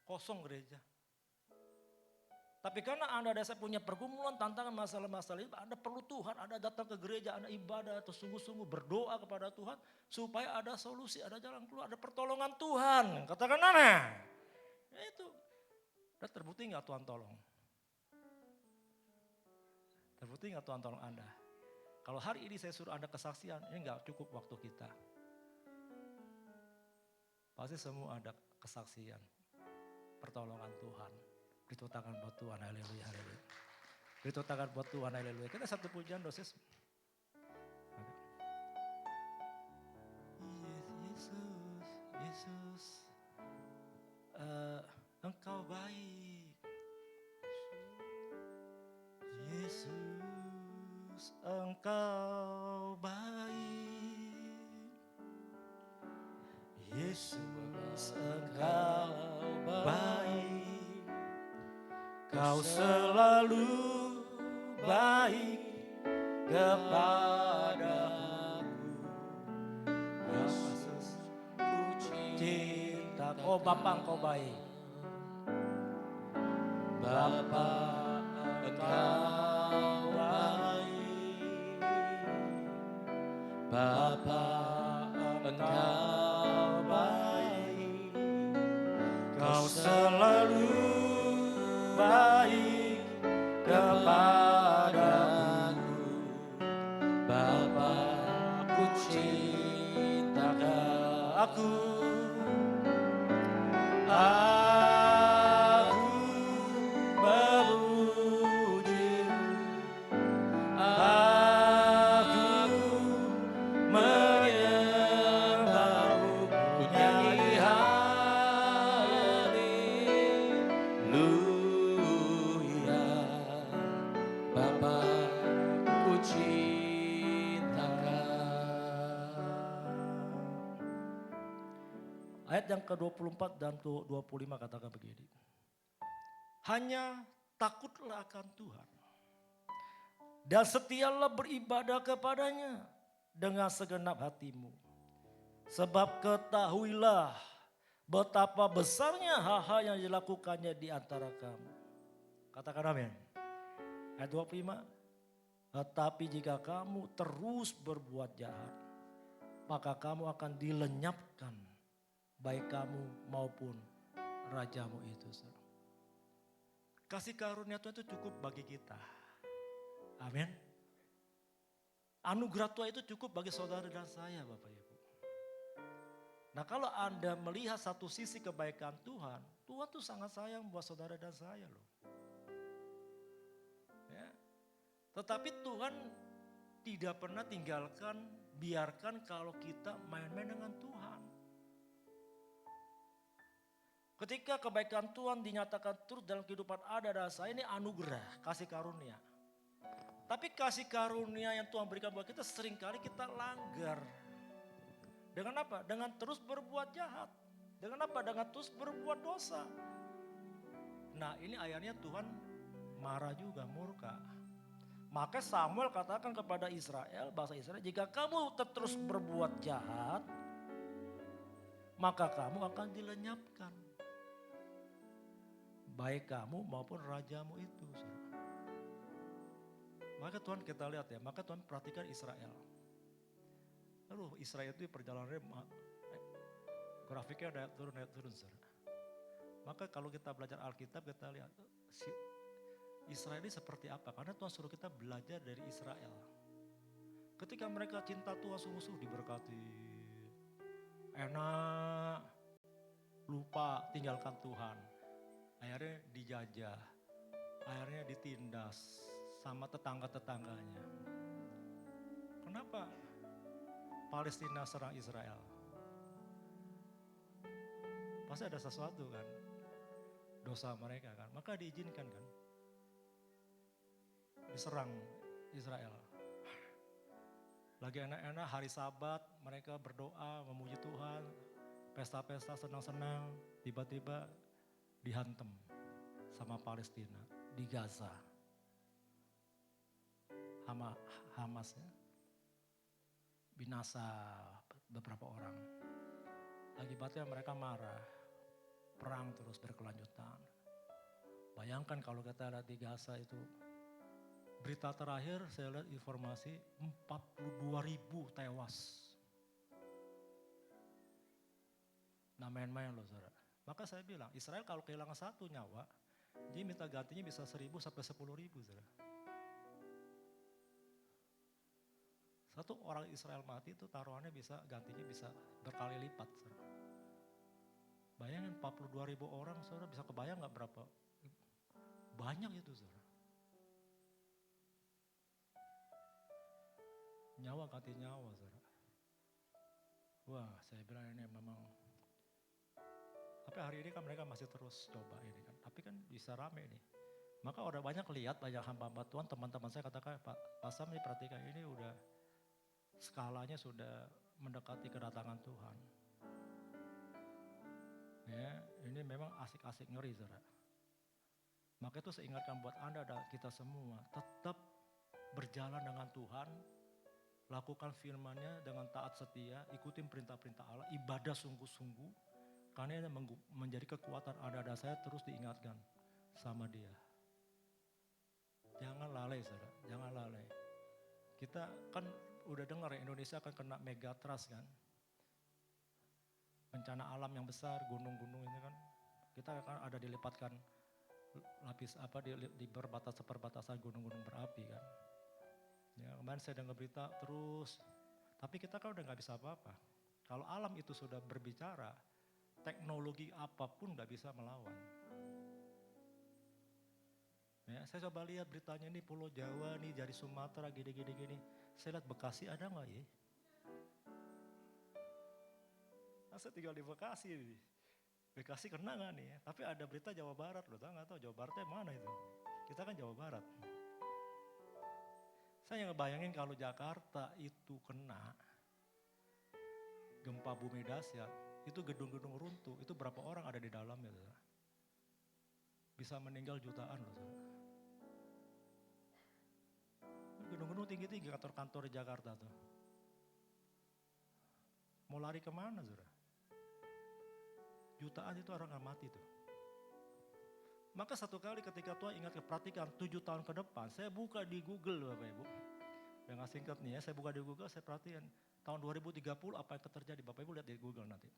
Kosong gereja. Tapi karena Anda ada punya pergumulan, tantangan, masalah-masalah itu, Anda perlu Tuhan, Anda datang ke gereja, Anda ibadah atau sungguh-sungguh berdoa kepada Tuhan supaya ada solusi, ada jalan keluar, ada pertolongan Tuhan. Katakan amin. Ya itu. Dan terbukti nggak Tuhan tolong? Terbukti nggak Tuhan tolong Anda? Kalau hari ini saya suruh Anda kesaksian, ini nggak cukup waktu kita. Pasti semua ada kesaksian, pertolongan Tuhan. Beri tepuk tangan buat Tuhan, haleluya, haleluya. Beri tepuk tangan buat Tuhan, haleluya. Kita satu pujian dosis. Yesus, Yesus, Engkau baik. Yesus, Engkau baik. Yesus, Engkau baik. Kau selalu baik kepadaku. Yesus, ku cinta. Oh Bapa, Engkau baik. Bapa, Engkau baik. Bapa, Engkau baik. Kau selalu baik kepadaku. Bapa, ku cinta aku. Aku memuji, aku menyembahmu, ku nyanyi haleluya. Bapa, ku cintakan. Ayat yang ke-24 dan 25 katakan begini. Hanya takutlah akan Tuhan dan setialah beribadah kepadanya dengan segenap hatimu. Sebab ketahuilah betapa besarnya hal-hal yang dilakukannya di antara kamu. Katakan amin. Ayat 25. Tetapi jika kamu terus berbuat jahat, maka kamu akan dilenyapkan, baik kamu maupun rajamu itu. Kasih karunia Tuhan itu cukup bagi kita. Amin. Anugerah Tuhan itu cukup bagi saudara dan saya, Bapak Ibu. Nah kalau Anda melihat satu sisi kebaikan Tuhan, Tuhan tuh sangat sayang buat saudara dan saya loh. Ya. Tetapi Tuhan tidak pernah tinggalkan, biarkan kalau kita main-main dengan Tuhan. Ketika kebaikan Tuhan dinyatakan terus dalam kehidupan Anda dan saya, ini anugerah, kasih karunia. Tapi kasih karunia yang Tuhan berikan buat kita seringkali kita langgar. Dengan apa? Dengan terus berbuat jahat. Dengan apa? Dengan terus berbuat dosa. Nah ini akhirnya Tuhan marah juga, murka. Maka Samuel katakan kepada Israel, bangsa Israel, jika kamu terus berbuat jahat, maka kamu akan dilenyapkan. Baik kamu maupun rajamu itu. Maka Tuhan kita lihat ya, maka Tuhan perhatikan Israel. Lalu Israel itu perjalanannya grafiknya naik turun. Maka kalau kita belajar Alkitab kita lihat Israel ini seperti apa? Karena Tuhan suruh kita belajar dari Israel. Ketika mereka cinta Tuhan sungguh-sungguh diberkati. Enak, lupa tinggalkan Tuhan. Akhirnya dijajah, akhirnya ditindas sama tetangga-tetangganya. Kenapa Palestina serang Israel? Pasti ada sesuatu kan, dosa mereka kan, maka diizinkan kan, diserang Israel. Lagi enak-enak hari Sabat, mereka berdoa, memuji Tuhan, pesta-pesta senang-senang, tiba-tiba dihantam sama Palestina di Gaza. Hamas ya, binasa beberapa orang. Akibatnya mereka marah, perang terus berkelanjutan. Bayangkan kalau kita lihat di Gaza itu, berita terakhir saya lihat informasi 42.000 tewas. Nah main-main loh saudara. Maka saya bilang Israel kalau kehilangan satu nyawa, dia minta gantinya bisa 1.000 sampai 10.000 saudara. Satu orang Israel mati itu taruhannya bisa gantinya bisa berkali lipat saudara. Bayangin 42.000 orang saudara, bisa kebayang gak berapa banyak itu saudara. Nyawa ganti nyawa saudara. Wah saya bilang ini memang. Tapi hari ini kan mereka masih terus coba ini kan. Tapi kan bisa rame nih. Maka udah banyak lihat, banyak hamba-hamba Tuhan, teman-teman saya katakan, Pak Sam ini perhatikan ini udah skalanya sudah mendekati kedatangan Tuhan. Ya, ini memang asik-asik ngeri saudara. Maka itu saya ingatkan buat Anda dan kita semua, tetap berjalan dengan Tuhan, lakukan firman-Nya dengan taat setia, ikutin perintah-perintah Allah, ibadah sungguh-sungguh, karena ini menjadi kekuatan Anda dan saya terus diingatkan sama Dia. Jangan lalai saudara, jangan lalai. Kita kan udah dengar ya Indonesia akan kena megatrust kan. Bencana alam yang besar, gunung-gunung ini kan. Kita akan ada dilipatkan lapis di perbatasan gunung-gunung berapi kan. Ya, kemarin saya dengar berita terus, tapi kita kan udah gak bisa apa-apa. Kalau alam itu sudah berbicara, teknologi apapun gak bisa melawan. Ya, saya coba lihat beritanya ini Pulau Jawa nih, dari Sumatera gini. Saya lihat Bekasi ada gak ya? Nah, saya tinggal di Bekasi nih. Bekasi kena gak nih ya? Tapi ada berita Jawa Barat loh, gak tahu Jawa Baratnya mana itu. Kita kan Jawa Barat. Saya ngebayangin kalau Jakarta itu kena gempa bumi dahsyat, itu gedung-gedung runtuh, itu berapa orang ada di dalamnya saudara? Bisa meninggal jutaan loh saudara. Gedung-gedung tinggi-tinggi, kantor-kantor di Jakarta tuh. Mau lari kemana saudara? Jutaan itu orang gak mati tuh. Maka satu kali ketika Tuhan ingat perhatikan 7 tahun ke depan, saya buka di Google Bapak Ibu. Dengan singkat nih ya, saya buka di Google, saya perhatikan tahun 2030 apa yang akan terjadi, Bapak Ibu lihat di Google nanti.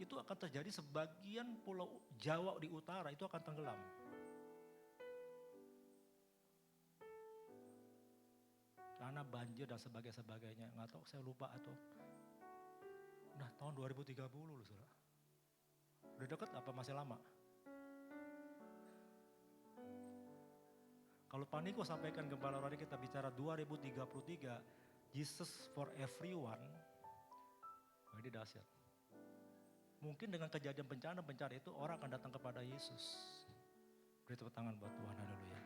Itu akan terjadi sebagian pulau Jawa di utara itu akan tenggelam. Karena banjir dan sebagainya, nggak tahu saya lupa atau. Nah tahun 2030 loh saudara. Udah deket apa masih lama? Kalau Pak Niko sampaikan Gembala Rohani kita bicara 2033, Jesus for everyone, nah ini dahsyat. Mungkin dengan kejadian bencana itu orang akan datang kepada Yesus. Beri tepuk tangan buat Tuhan, haleluya.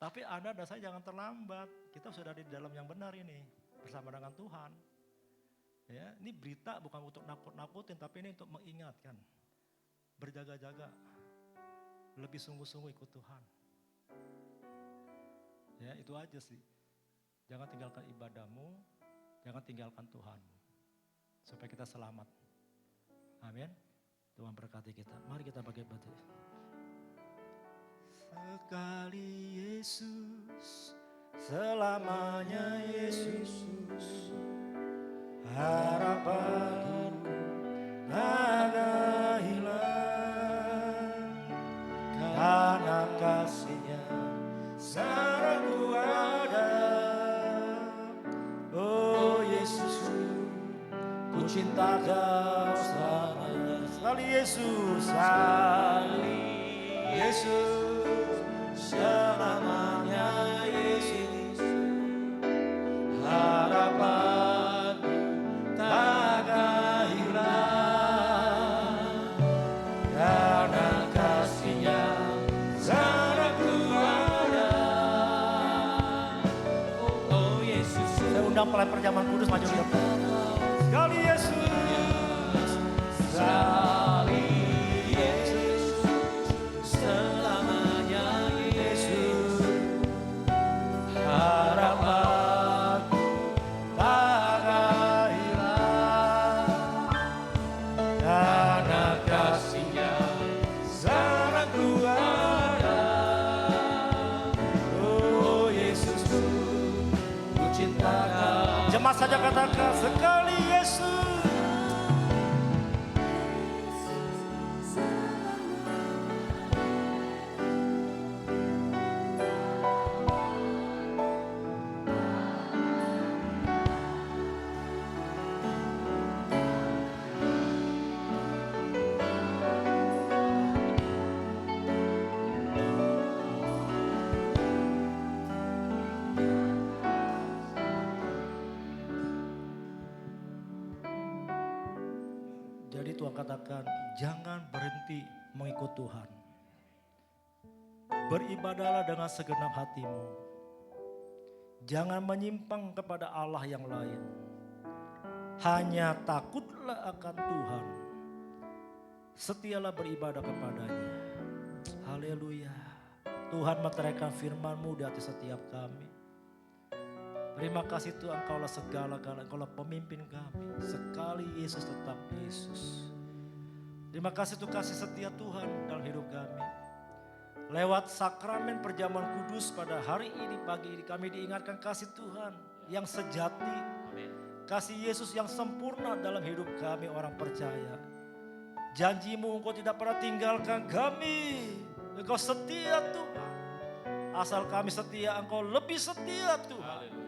Tapi Anda dan saya jangan terlambat, kita sudah di dalam yang benar ini, bersama dengan Tuhan. Ya, ini berita bukan untuk nakut-nakutin, tapi ini untuk mengingatkan. Berjaga-jaga. Lebih sungguh-sungguh ikut Tuhan. Ya itu aja sih. Jangan tinggalkan ibadahmu, jangan tinggalkan Tuhanmu. Supaya kita selamat. Amin. Tuhan berkati kita. Mari kita pakai batu. Sekali Yesus, selamanya Yesus. Harapanku ada hilang. Karena ku cinta kau selamanya. Sekali Yesus, sekali Yesus, selamanya Yesus. Harapanku takkan hilang, karena kasih-Nya sangat kuat. Oh Yesus. Saya undang pelayan perjamuan kudus maju ke depan. Sekali Yesus, sekali Yesus, selamanya Yesus. Harapanku takkan hilang, karena kasih-Nya sangat kuat. Oh Yesusku, ku cinta Kau. Jemaat saja katakan sekali Yesus. Jadi Tuhan katakan, jangan berhenti mengikut Tuhan. Beribadahlah dengan segenap hatimu. Jangan menyimpang kepada Allah yang lain. Hanya takutlah akan Tuhan. Setialah beribadah kepadanya. Haleluya. Tuhan meteraikan firman-Mu di hati setiap kami. Terima kasih Tuhan, Engkaulah segala-galanya, Engkaulah pemimpin kami. Sekali Yesus tetap Yesus. Terima kasih Tuhan, kasih setia Tuhan dalam hidup kami. Lewat sakramen perjamuan kudus pada hari ini, pagi ini kami diingatkan kasih Tuhan yang sejati. Kasih Yesus yang sempurna dalam hidup kami orang percaya. Janji-Mu Engkau tidak pernah tinggalkan kami. Engkau setia Tuhan. Asal kami setia, Engkau lebih setia Tuhan.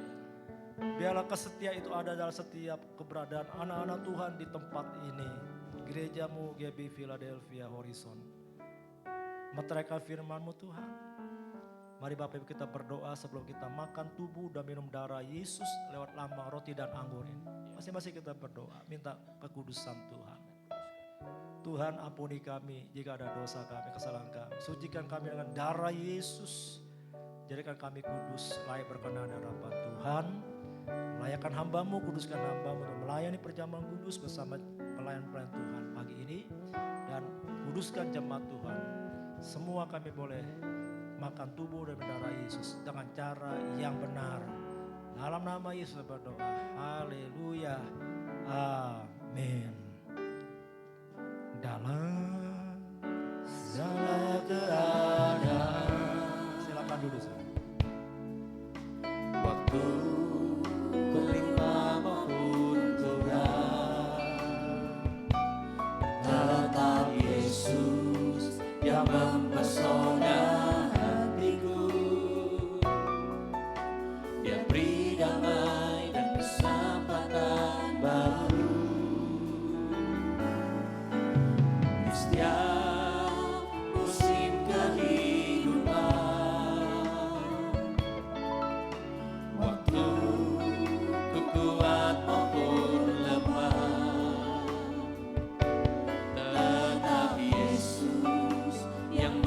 Biarlah kesetiaan itu ada dalam setiap keberadaan anak-anak Tuhan di tempat ini. Gereja-Mu GB Philadelphia Horizon. Meteraikan firman-Mu Tuhan. Mari Bapak Ibu kita berdoa sebelum kita makan tubuh dan minum darah Yesus lewat lambang roti dan anggur ini. Masing-masing kita berdoa, minta kekudusan Tuhan. Tuhan ampuni kami jika ada dosa kami, kesalahan kami. Sucikan kami dengan darah Yesus. Jadikan kami kudus, layak berkenan di hadapan Tuhan. Layakkan hamba-Mu, kuduskan hamba-Mu untuk melayani perjamuan kudus bersama pelayan-pelayan Tuhan pagi ini. Dan kuduskan jemaat Tuhan. Semua kami boleh makan tubuh dan darah Yesus dengan cara yang benar. Dalam nama Yesus berdoa. Haleluya. Amin. Dalam segala keadaan. Silakan duduk. Waktu berlimpah maupun kurang, tetap Yesus yang mempesona hatiku. Dia beri damai dan kesempatan baru di setiap musim kehidupan. Waktu ku kuat maupun lemah, tetap Yesus yang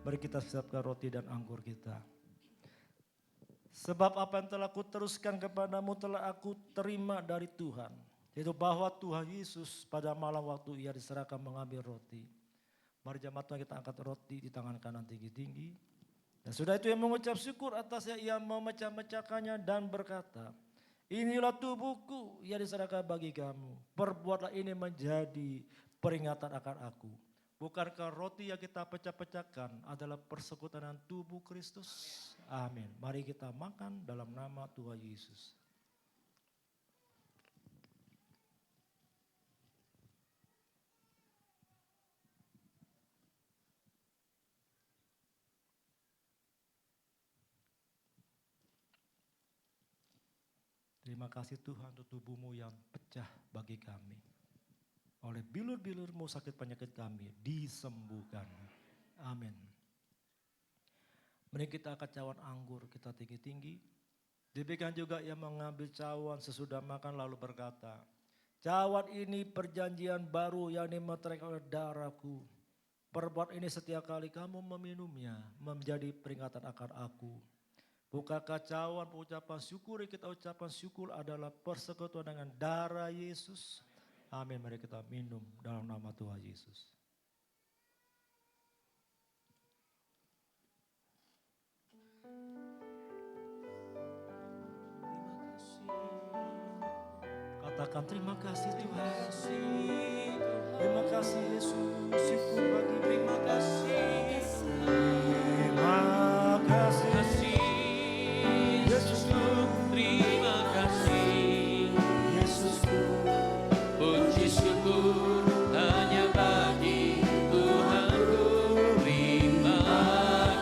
Mari kita siapkan roti dan anggur kita. Sebab apa yang telah kuteruskan kepadamu telah aku terima dari Tuhan. Yaitu bahwa Tuhan Yesus pada malam waktu ia diserahkan mengambil roti. Mari jemaat Tuhan kita angkat roti di tangan kanan tinggi-tinggi. Dan sudah itu ia mengucap syukur atasnya, ia memecah-mecahkannya dan berkata, inilah tubuhku yang diserahkan bagi kamu. Perbuatlah ini menjadi peringatan akan aku. Bukankah roti yang kita pecah-pecahkan adalah persekutuan tubuh Kristus? Amin. Mari kita makan dalam nama Tuhan Yesus. Terima kasih Tuhan untuk tubuh-Mu yang pecah bagi kami. Oleh bilur-bilur-Mu sakit penyakit kami disembuhkan. Amin. Mari kita angkat cawan anggur kita tinggi-tinggi. Demikian juga ia mengambil cawan sesudah makan lalu berkata, cawan ini perjanjian baru yang dimeteraikan oleh darahku. Perbuat ini setiap kali kamu meminumnya menjadi peringatan akan aku. Bukankah cawan pengucapan syukur yang kita ucapkan syukur adalah persekutuan dengan darah Yesus. Amin. Mari kita minum dalam nama Tuhan Yesus. Katakan terima kasih Tuhan. Terima kasih Yesus. Syukur bagi terima kasih. Terima kasih. Yesusku, Terima kasih, Yesusku. puji syukur hanya bagi Tuhanku. Terima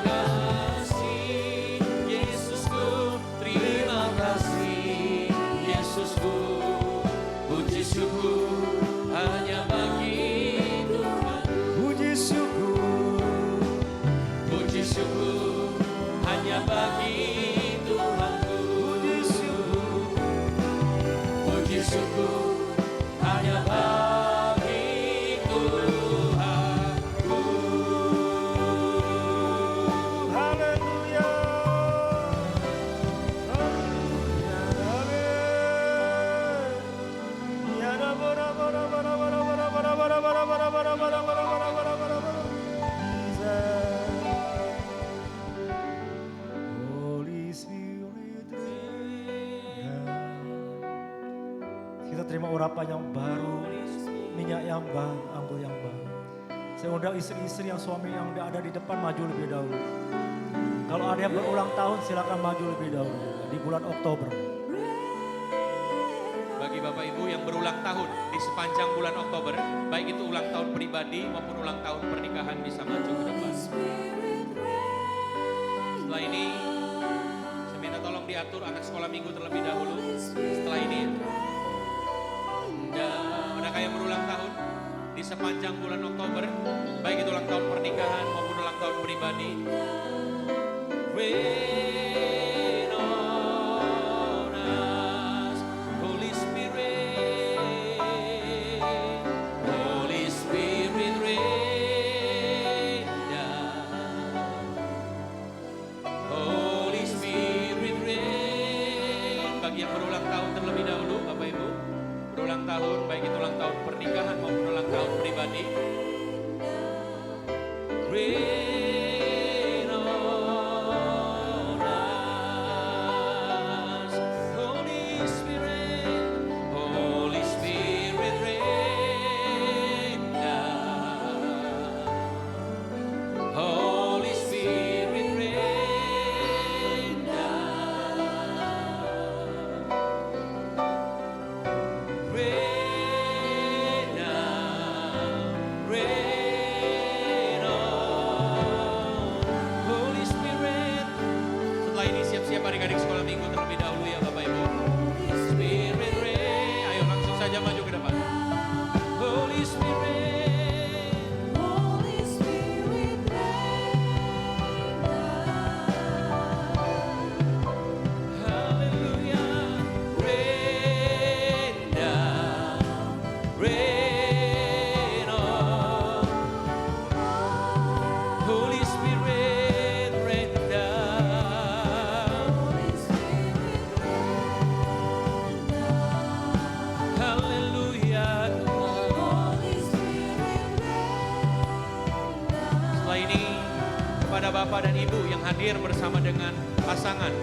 kasih, Yesusku. Terima kasih, Yesusku. Puji syukur hanya bagi Tuhan. Puji syukur. Puji syukur hanya bagi Tuhanku. Puji syukur. Puji syukur hanya bagi Tuhanku. Haleluya. Haleluya. Amin. Ya bara bara bara bara bara bara bara bara bara bara bara bara bara bara bara. Holy Spirit. Kita terima urapan yang baru, minyak yang baru, anggur yang baru. Saya undang istri-istri yang suami yang ada di depan maju lebih dahulu. Kalau ada yang berulang tahun silakan maju lebih dahulu di bulan Oktober. Bagi Bapak Ibu yang berulang tahun di sepanjang bulan Oktober, baik itu ulang tahun pribadi maupun ulang tahun pernikahan bisa maju ke depan. Setelah ini, saya minta tolong diatur anak sekolah minggu terlebih dahulu. Setelah ini, adakah yang berulang tahun di sepanjang bulan Oktober, baik itu ulang tahun pernikahan maupun ulang tahun pribadi. Rain on us, Holy Spirit. Holy Spirit, rain down. Holy Spirit, rain. Bagi yang berulang tahun terlebih dahulu, Bapak Ibu, berulang tahun, baik itu ulang tahun pernikahan maupun ulang tahun pribadi. Rain on us, Holy Spirit. Holy Spirit, rain down. Holy Spirit, rain down. Rain down, rain on. Holy Spirit. Setelah ini siap-siap adik-adik sekolah minggu terlebih dahulu ya Bapak Ibu. Spirit rain. Ayo langsung saja maju ke depan. Holy Spirit. Holy Spirit, Hallelujah. rain down, rain on. Holy Spirit rain down. Haleluya Tuhan. Setelah ini kepada Bapak dan Ibu yang hadir bersama dengan pasangan,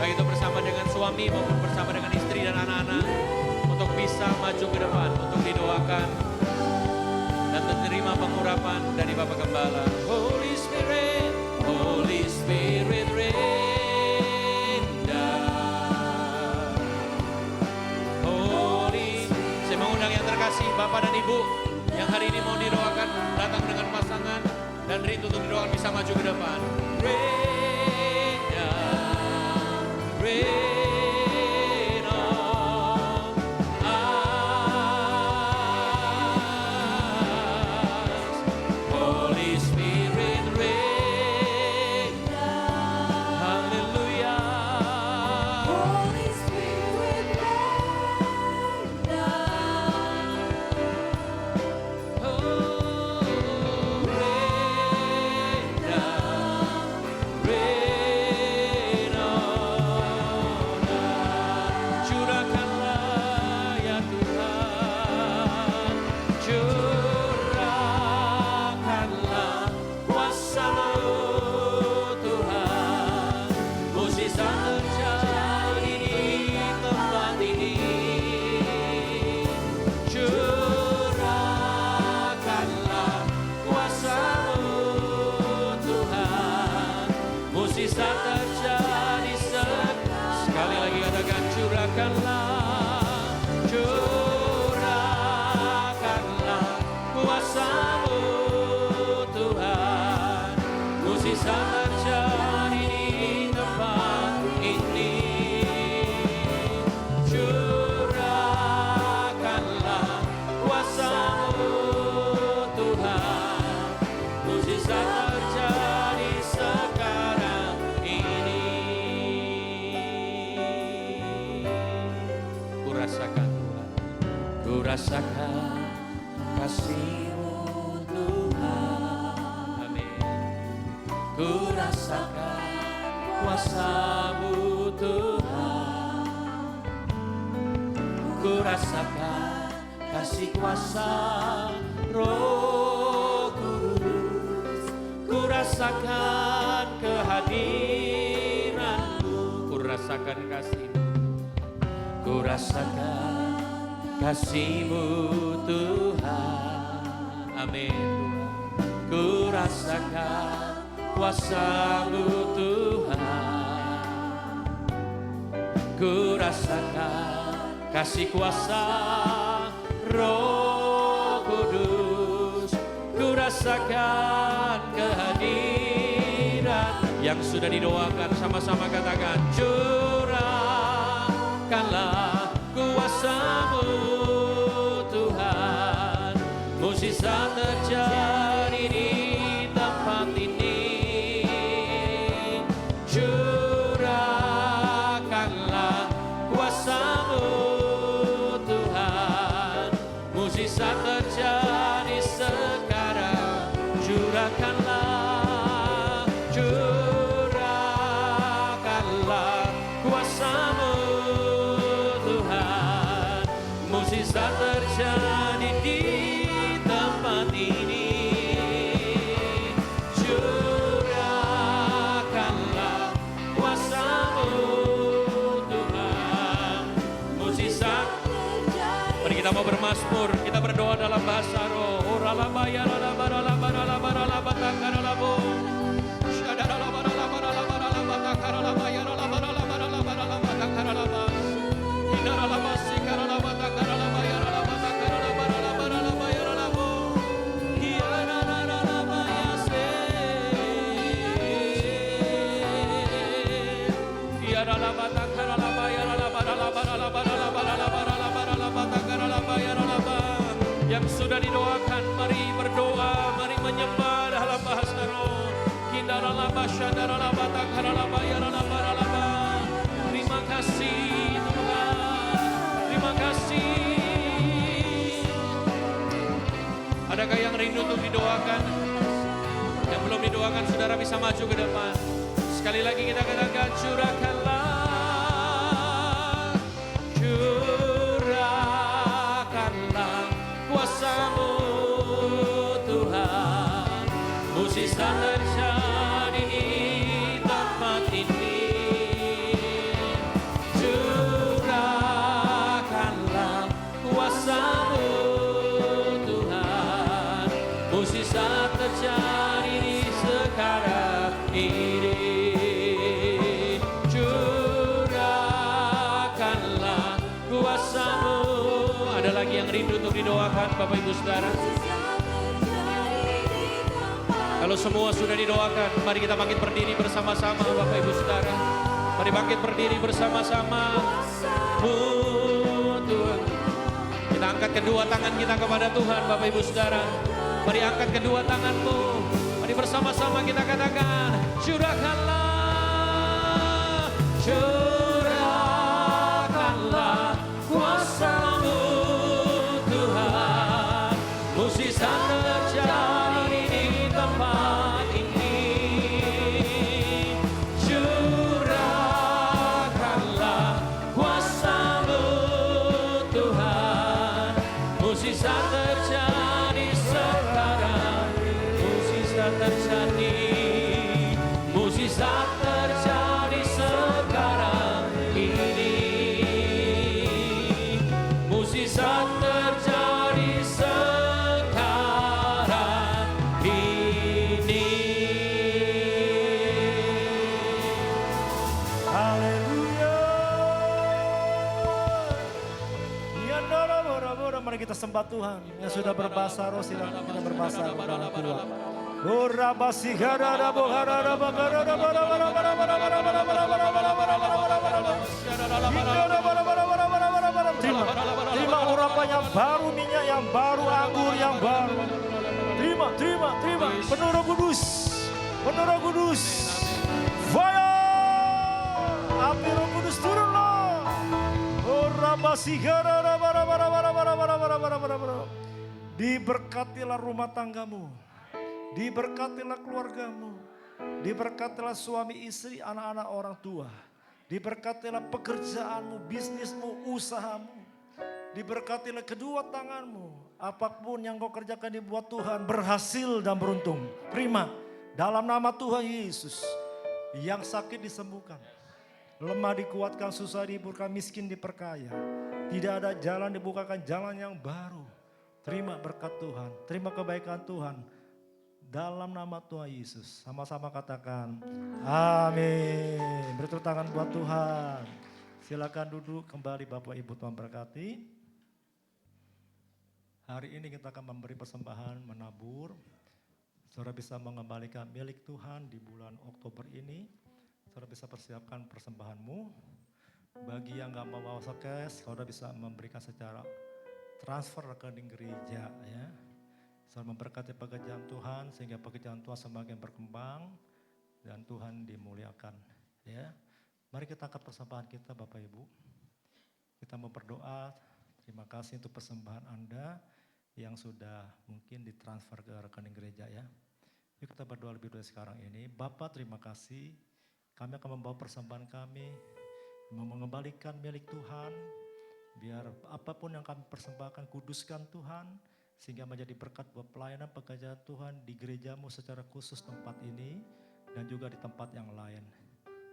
baik itu bersama dengan suami maupun bersama dengan istri dan anak-anak, untuk bisa maju ke depan, untuk didoakan dan menerima pengurapan dari Bapak Gembala. Holy Spirit rain down. Holy, saya mengundang yang terkasih Bapak dan Ibu yang hari ini mau didoakan, datang dengan pasangan dan rindu untuk didoakan, bisa maju ke depan. Rain down, rain on us. Holy Spirit rain down. Hallelujah. Holy Spirit rain down. Oh, rain down, rain on us. Curahkanlah ya Tuhan, curahkanlah kuasa-Mu Tuhan. Mukjizat terjadi di tempat ini. Curahkanlah kuasa-Mu Tuhan. Mukjizat terjadi sekali lagi katakan curahkanlah, curahkanlah kuasa-Mu Tuhan. Mukjizat terjadi di tempat ini. Curahkanlah kuasa-Mu Tuhan. Mukjizat terjadi sekarang ini. Kurasakan Tuhan, kurasakan kasih-Mu Tuhan. Amin. Kurasakan kuasa-Mu Tuhan. Kurasakan kasih kuasa Roh Kudus. Kurasakan kehadiran-Mu. Kurasakan kasih-Mu. Kurasakan kasih-Mu Tuhan. Amin. Kurasakan kuasa-Mu Tuhan. Kurasakan kasih kuasa Roh Kudus. Kurasakan kehadiran yang sudah didoakan, sama-sama katakan curahkanlah kuasa-Mu Tuhan. Mukjizat terjadi di tempat ini. Curahkanlah kuasa-Mu Tuhan. Mukjizat terjadi sekarang. Curahkanlah, curahkanlah kuasa-Mu Tuhan. Mukjizat terjadi di tempat ini. Curahkanlah kuasa-Mu Tuhan. Mukjizat. Mari kita mau bermazmur, kita berdoa dalam bahasa roh. Oralabaya ralabaralabaralabaralabatakarabu. Shadaralabaralabaralabaralabatakarabu. Yang sudah didoakan, mari berdoa, mari menyembah dalam bahasa roh. Terima kasih Tuhan, terima kasih. Adakah yang rindu untuk didoakan? Yang belum didoakan? doakan saudara bisa maju ke depan. Sekali lagi kita katakan curahkanlah, curahkanlah kuasa-Mu Tuhan. Mujizat terjadi di tempat ini. Curahkanlah kuasa-Mu Tuhan. Mujizat terjadi di sekarang ini. Curahkanlah kuasa-Mu. Ada lagi yang rindu untuk didoakan Bapak Ibu Saudara? Kalau semua sudah didoakan, mari kita bangkit berdiri bersama-sama Bapak Ibu Saudara. Mari bangkit berdiri bersama-sama. Tuhan. Kita angkat kedua tangan kita kepada Tuhan Bapak Ibu Saudara. Mari angkat kedua tanganmu. Mari bersama-sama kita katakan, curahkanlah, curahkanlah kuasa-Mu Tuhan. Mujizat terjadi di tempat ini. Curahkanlah kuasa-Mu Tuhan. Mujizat terjadi sekarang. Mujizat terjadi. Mujizat terjadi sekarang ini. Mujizat terjadi sekarang ini. Haleluya. Mari kita sembah Tuhan. Yang sudah berbahasa roh silakan kita berbahasa roh dalam kuat. Terima urapan yang baru, minyak yang baru, anggur yang baru. Terima. Penuh Roh Kudus. Penuh Roh Kudus. Fire. Api Roh Kudus turunlah. Diberkatilah rumah tanggamu. Diberkatilah keluargamu. Diberkatilah suami istri, anak-anak orang tua. Diberkatilah pekerjaanmu, bisnismu, usahamu. Diberkatilah kedua tanganmu. Apapun yang kau kerjakan dibuat Tuhan berhasil dan beruntung. Prima. Dalam nama Tuhan Yesus. Yang sakit disembuhkan. Lemah dikuatkan, susah dihiburkan, miskin diperkaya. Tidak ada jalan dibukakan jalan yang baru. Terima berkat Tuhan. Terima kebaikan Tuhan. Dalam nama Tuhan Yesus. Sama-sama katakan amin. Beri tepuk tangan buat Tuhan. Silakan duduk kembali Bapak Ibu, Tuhan berkati. Hari ini kita akan memberi persembahan menabur. Saudara bisa mengembalikan milik Tuhan di bulan Oktober ini. Saudara bisa persiapkan persembahanmu. Bagi yang gak mau bawa cash, saudara bisa memberikan secara transfer rekening gereja ya. Saudara memberkati pekerjaan Tuhan sehingga pekerjaan Tuhan semakin berkembang dan Tuhan dimuliakan ya. Mari kita angkat persembahan kita Bapak Ibu. Kita mau berdoa, terima kasih untuk persembahan Anda yang sudah mungkin ditransfer ke rekening gereja ya. Yuk kita berdoa lebih dulu sekarang ini. Bapak terima kasih, kami akan membawa persembahan kami, mengembalikan milik Tuhan. Biar apapun yang kami persembahkan, kuduskan Tuhan. Sehingga menjadi berkat buat pelayanan pekerjaan Tuhan di gerejamu secara khusus tempat ini. Dan juga di tempat yang lain.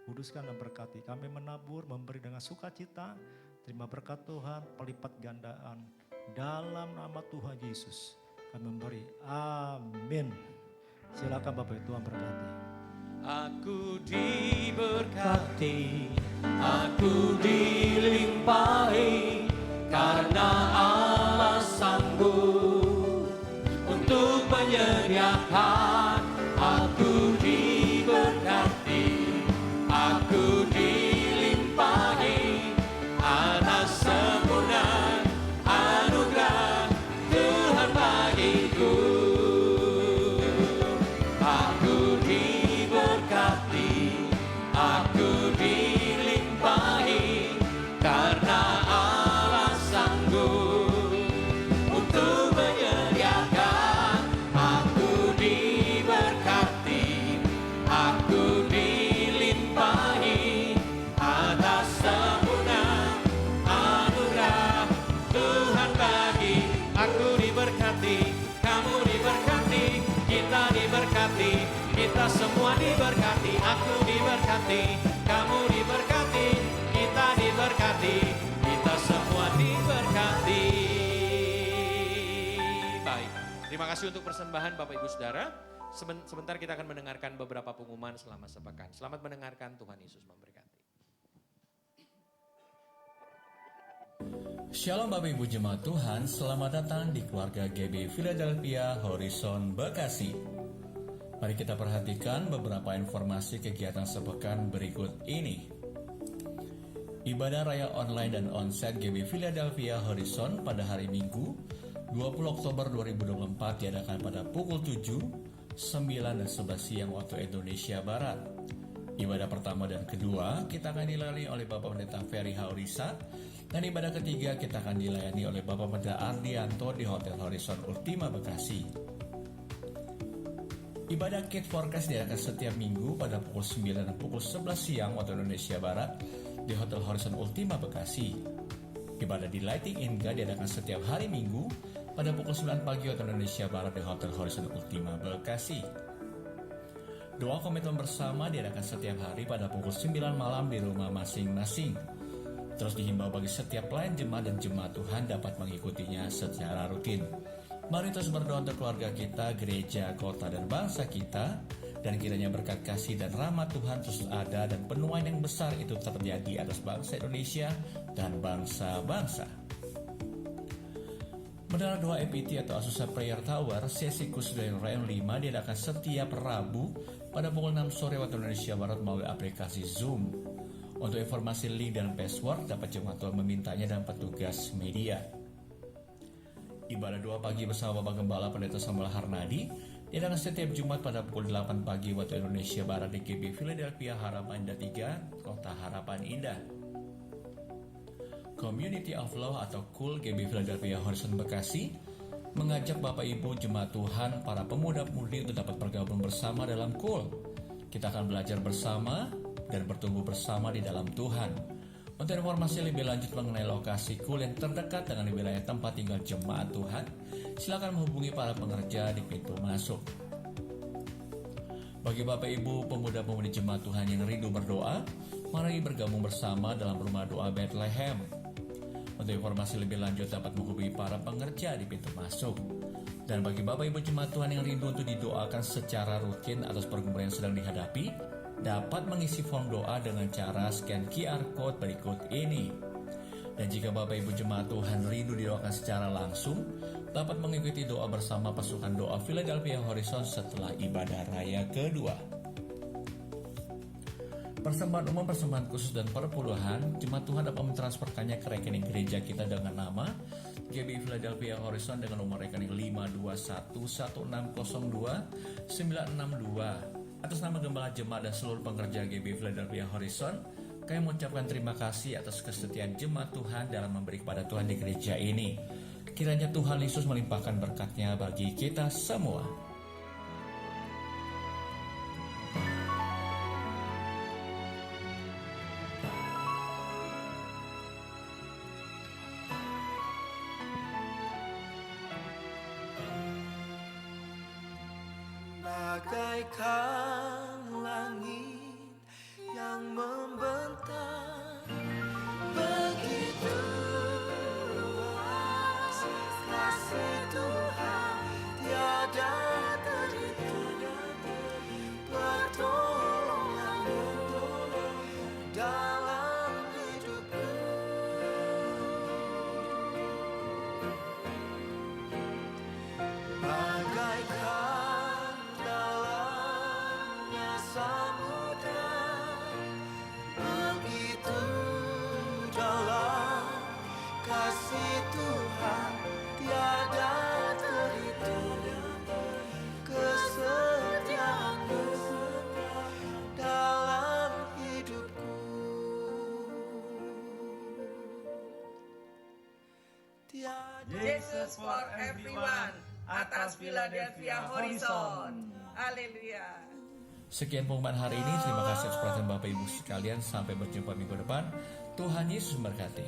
Kuduskan dan berkati. Kami menabur, memberi dengan sukacita. Terima berkat Tuhan, pelipat gandaan. Dalam nama Tuhan Yesus kami memberi. Amin. Silakan Bapak Tuhan berkati. Aku diberkati, aku dilimpahi, karena Allah sanggup untuk menyediakan. Aku diberkati, aku dilimpahi, anak sempurna anugerah Tuhan bagiku. Aku diberkati, aku dilimpahi, karena Allah sanggup untuk menyediakan. Aku semua diberkati, aku diberkati, kamu diberkati, kita diberkati, kita semua diberkati. Baik, terima kasih untuk persembahan Bapak Ibu Saudara. Sebentar kita akan mendengarkan beberapa pengumuman selama sepekan. Selamat mendengarkan, Tuhan Yesus memberkati. Shalom Bapak Ibu Jemaat Tuhan, selamat datang di keluarga GB Philadelphia Horizon Bekasi. Mari kita perhatikan beberapa informasi kegiatan sepekan berikut ini. Ibadah Raya Online dan Onsite GB Philadelphia Horizon pada hari Minggu 20 Oktober 2024 diadakan pada pukul 7, 9 dan 11 siang waktu Indonesia Barat. Ibadah pertama dan kedua kita akan dilayani oleh Bapak Pendeta Ferry Haurisa, dan ibadah ketiga kita akan dilayani oleh Bapak Pendeta Ardianto di Hotel Horizon Ultima Bekasi. Ibadah Kids Forecast diadakan setiap minggu pada pukul 9 dan pukul 11 siang waktu Indonesia Barat di Hotel Horizon Ultima Bekasi. Ibadah di Lighting Inga diadakan setiap hari Minggu pada pukul 9 pagi waktu Indonesia Barat di Hotel Horizon Ultima Bekasi. Doa komitmen bersama diadakan setiap hari pada pukul 9 malam di rumah masing-masing. Terus dihimbau bagi setiap pelayan jemaat dan jemaat Tuhan dapat mengikutinya secara rutin. Mari terus berdoa untuk keluarga kita, gereja, kota, dan bangsa kita, dan kiranya berkat kasih dan rahmat Tuhan terus ada dan penuaian yang besar itu terjadi atas bangsa Indonesia dan bangsa-bangsa. Menara doa EPT atau Azusa Prayer Tower sesi khusus dari Rayaan 5 diadakan setiap Rabu pada pukul 6 sore waktu Indonesia Barat melalui aplikasi Zoom. Untuk informasi link dan password dapat jemaat Tuhan memintanya dan petugas media. Ibadah doa pagi bersama Bapak Gembala Pendeta Samuel Harnadi diadakan setiap Jumat pada pukul 8 pagi waktu Indonesia Barat di GB Philadelphia Harapan Indah 3, Kota Harapan Indah. Community of Law atau KUL GB Philadelphia Horizon Bekasi mengajak Bapak Ibu Jemaat Tuhan, para pemuda-pemudi untuk dapat bergabung bersama dalam KUL. Kita akan belajar bersama dan bertumbuh bersama di dalam Tuhan. Untuk informasi lebih lanjut mengenai lokasi KUL yang terdekat dengan wilayah tempat tinggal Jemaat Tuhan, silakan menghubungi para pengerja di pintu masuk. Bagi Bapak Ibu pemuda-pemudi Jemaat Tuhan yang rindu berdoa, mari bergabung bersama dalam rumah doa Bethlehem. Untuk informasi lebih lanjut dapat menghubungi para pengerja di pintu masuk. Dan bagi Bapak Ibu Jemaat Tuhan yang rindu untuk didoakan secara rutin atas pergumulan yang sedang dihadapi, dapat mengisi form doa dengan cara scan QR Code berikut ini. Dan jika Bapak Ibu Jemaat Tuhan rindu didoakan secara langsung, dapat mengikuti doa bersama pasukan doa Philadelphia Horizon setelah ibadah raya kedua. Persembahan umum, persembahan khusus, dan perpuluhan, Jemaat Tuhan dapat mentransferkannya ke rekening gereja kita dengan nama GB Philadelphia Horizon dengan nomor rekening 52116029662. Atas nama Gembala Jemaat dan seluruh pengerja GB Philadelphia Horizon, kami mengucapkan terima kasih atas kesetiaan Jemaat Tuhan dalam memberi kepada Tuhan di gereja ini. Kiranya Tuhan Yesus melimpahkan berkat-Nya bagi kita semua. Bagaikan langit yang membentang, begitu luas kasih Tuhan, tiada terhitung pertolongan-Mu dalam hidupku. Bagaikan samudra, begitu dalam kasih Tuhan, tiada terhitung kesetiaan-Mu dalam hidupku. Jesus for everyone atas Philadelphia Horizon. Haleluya. Sekian pengumuman hari ini. Terima kasih atas perhatian Bapak Ibu sekalian. Sampai berjumpa minggu depan. Tuhan Yesus memberkati.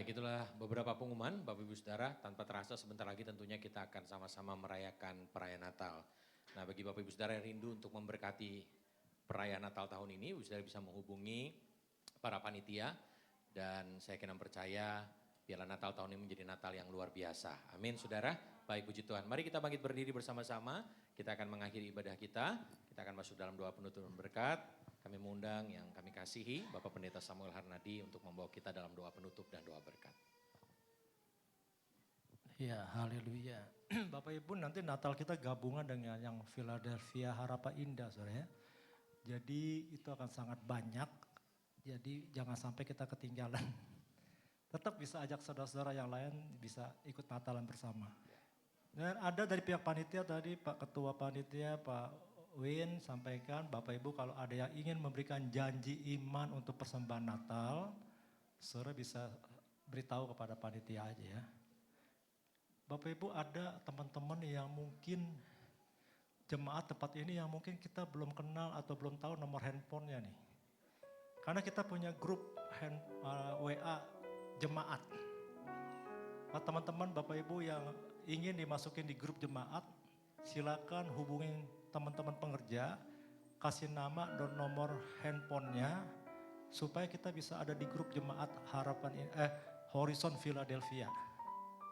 Baik, itulah beberapa pengumuman Bapak Ibu Saudara. Tanpa terasa sebentar lagi tentunya kita akan sama-sama merayakan perayaan Natal. Nah, bagi Bapak Ibu Saudara yang rindu untuk memberkati perayaan Natal tahun ini, Ibu Saudara bisa menghubungi para panitia. Dan saya kena percaya biarlah Natal tahun ini menjadi Natal yang luar biasa. Amin Saudara. Baik, puji Tuhan. Mari kita bangkit berdiri bersama-sama. Kita akan mengakhiri ibadah kita. Kita akan masuk dalam doa penutup dan berkat. Kami mengundang yang kami kasihi, Bapak Pendeta Samuel Harnadi untuk membawa kita dalam doa penutup dan doa berkat. Ya, haleluya. Bapak Ibu, nanti Natal kita gabungan dengan yang Philadelphia Harapan Indah, saudara ya. Jadi itu akan sangat banyak, jadi jangan sampai kita ketinggalan. Tetap bisa ajak saudara-saudara yang lain bisa ikut Natalan bersama. Dan ada dari pihak panitia tadi, Pak Ketua Panitia, Pak Win sampaikan, Bapak Ibu kalau ada yang ingin memberikan janji iman untuk persembahan Natal, saudara bisa beritahu kepada panitia aja ya. Bapak Ibu ada teman-teman yang mungkin jemaat tempat ini yang mungkin kita belum kenal atau belum tahu nomor handphonenya nih. Karena kita punya grup WA jemaat. Nah, teman-teman Bapak Ibu yang ingin dimasukin di grup jemaat, silakan hubungin teman-teman pengerja, kasih nama dan nomor handphonenya supaya kita bisa ada di grup jemaat Horizon Philadelphia.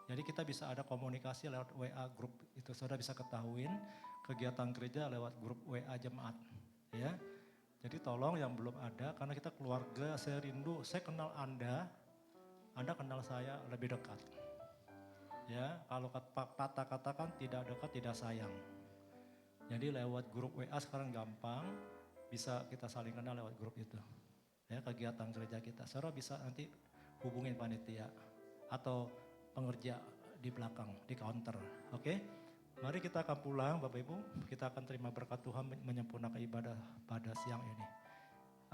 Jadi kita bisa ada komunikasi lewat WA grup itu, saudara bisa ketahuin kegiatan gereja lewat grup WA jemaat, ya. Jadi tolong yang belum ada, karena kita keluarga, saya rindu, saya kenal Anda kenal saya lebih dekat. Ya, kalau kata-katakan tidak dekat tidak sayang. Jadi lewat grup WA sekarang gampang, bisa kita saling kenal lewat grup itu. Ya, kegiatan gereja kita. Saudara bisa nanti hubungin panitia atau pengerja di belakang, di counter. Oke? Mari kita akan pulang Bapak Ibu, kita akan terima berkat Tuhan menyempurnakan ibadah pada siang ini.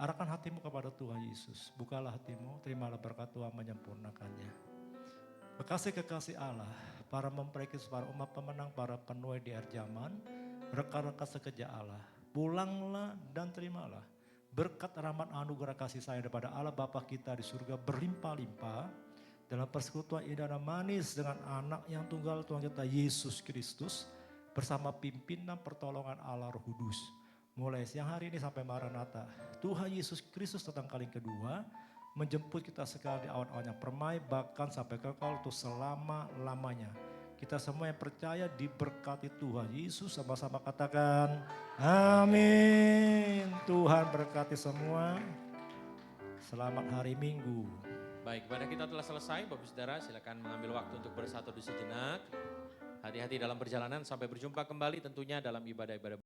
Arahkan hatimu kepada Tuhan Yesus, bukalah hatimu, terimalah berkat Tuhan menyempurnakannya. Kekasih-kekasih Allah, para mempelai para umat pemenang, para penuai di akhir zaman, rekan-rekan sekerja Allah, pulanglah dan terimalah berkat rahmat anugerah kasih sayang daripada Allah Bapa kita di surga berlimpah-limpah dalam persekutuan indah dan manis dengan anak yang tunggal Tuhan kita Yesus Kristus bersama pimpinan pertolongan Allah Roh Kudus. Mulai siang hari ini sampai Maranatha, Tuhan Yesus Kristus datang kali kedua, menjemput kita sekali di awan-awan yang permai, bahkan sampai kekal untuk selama-lamanya. Kita semua yang percaya diberkati Tuhan Yesus, sama-sama katakan amin. Tuhan berkati semua. Selamat hari Minggu. Baik, ibadah kita telah selesai. Bapak Saudara silakan mengambil waktu untuk bersatu di sejenak. Hati-hati dalam perjalanan, sampai berjumpa kembali tentunya dalam ibadah-ibadah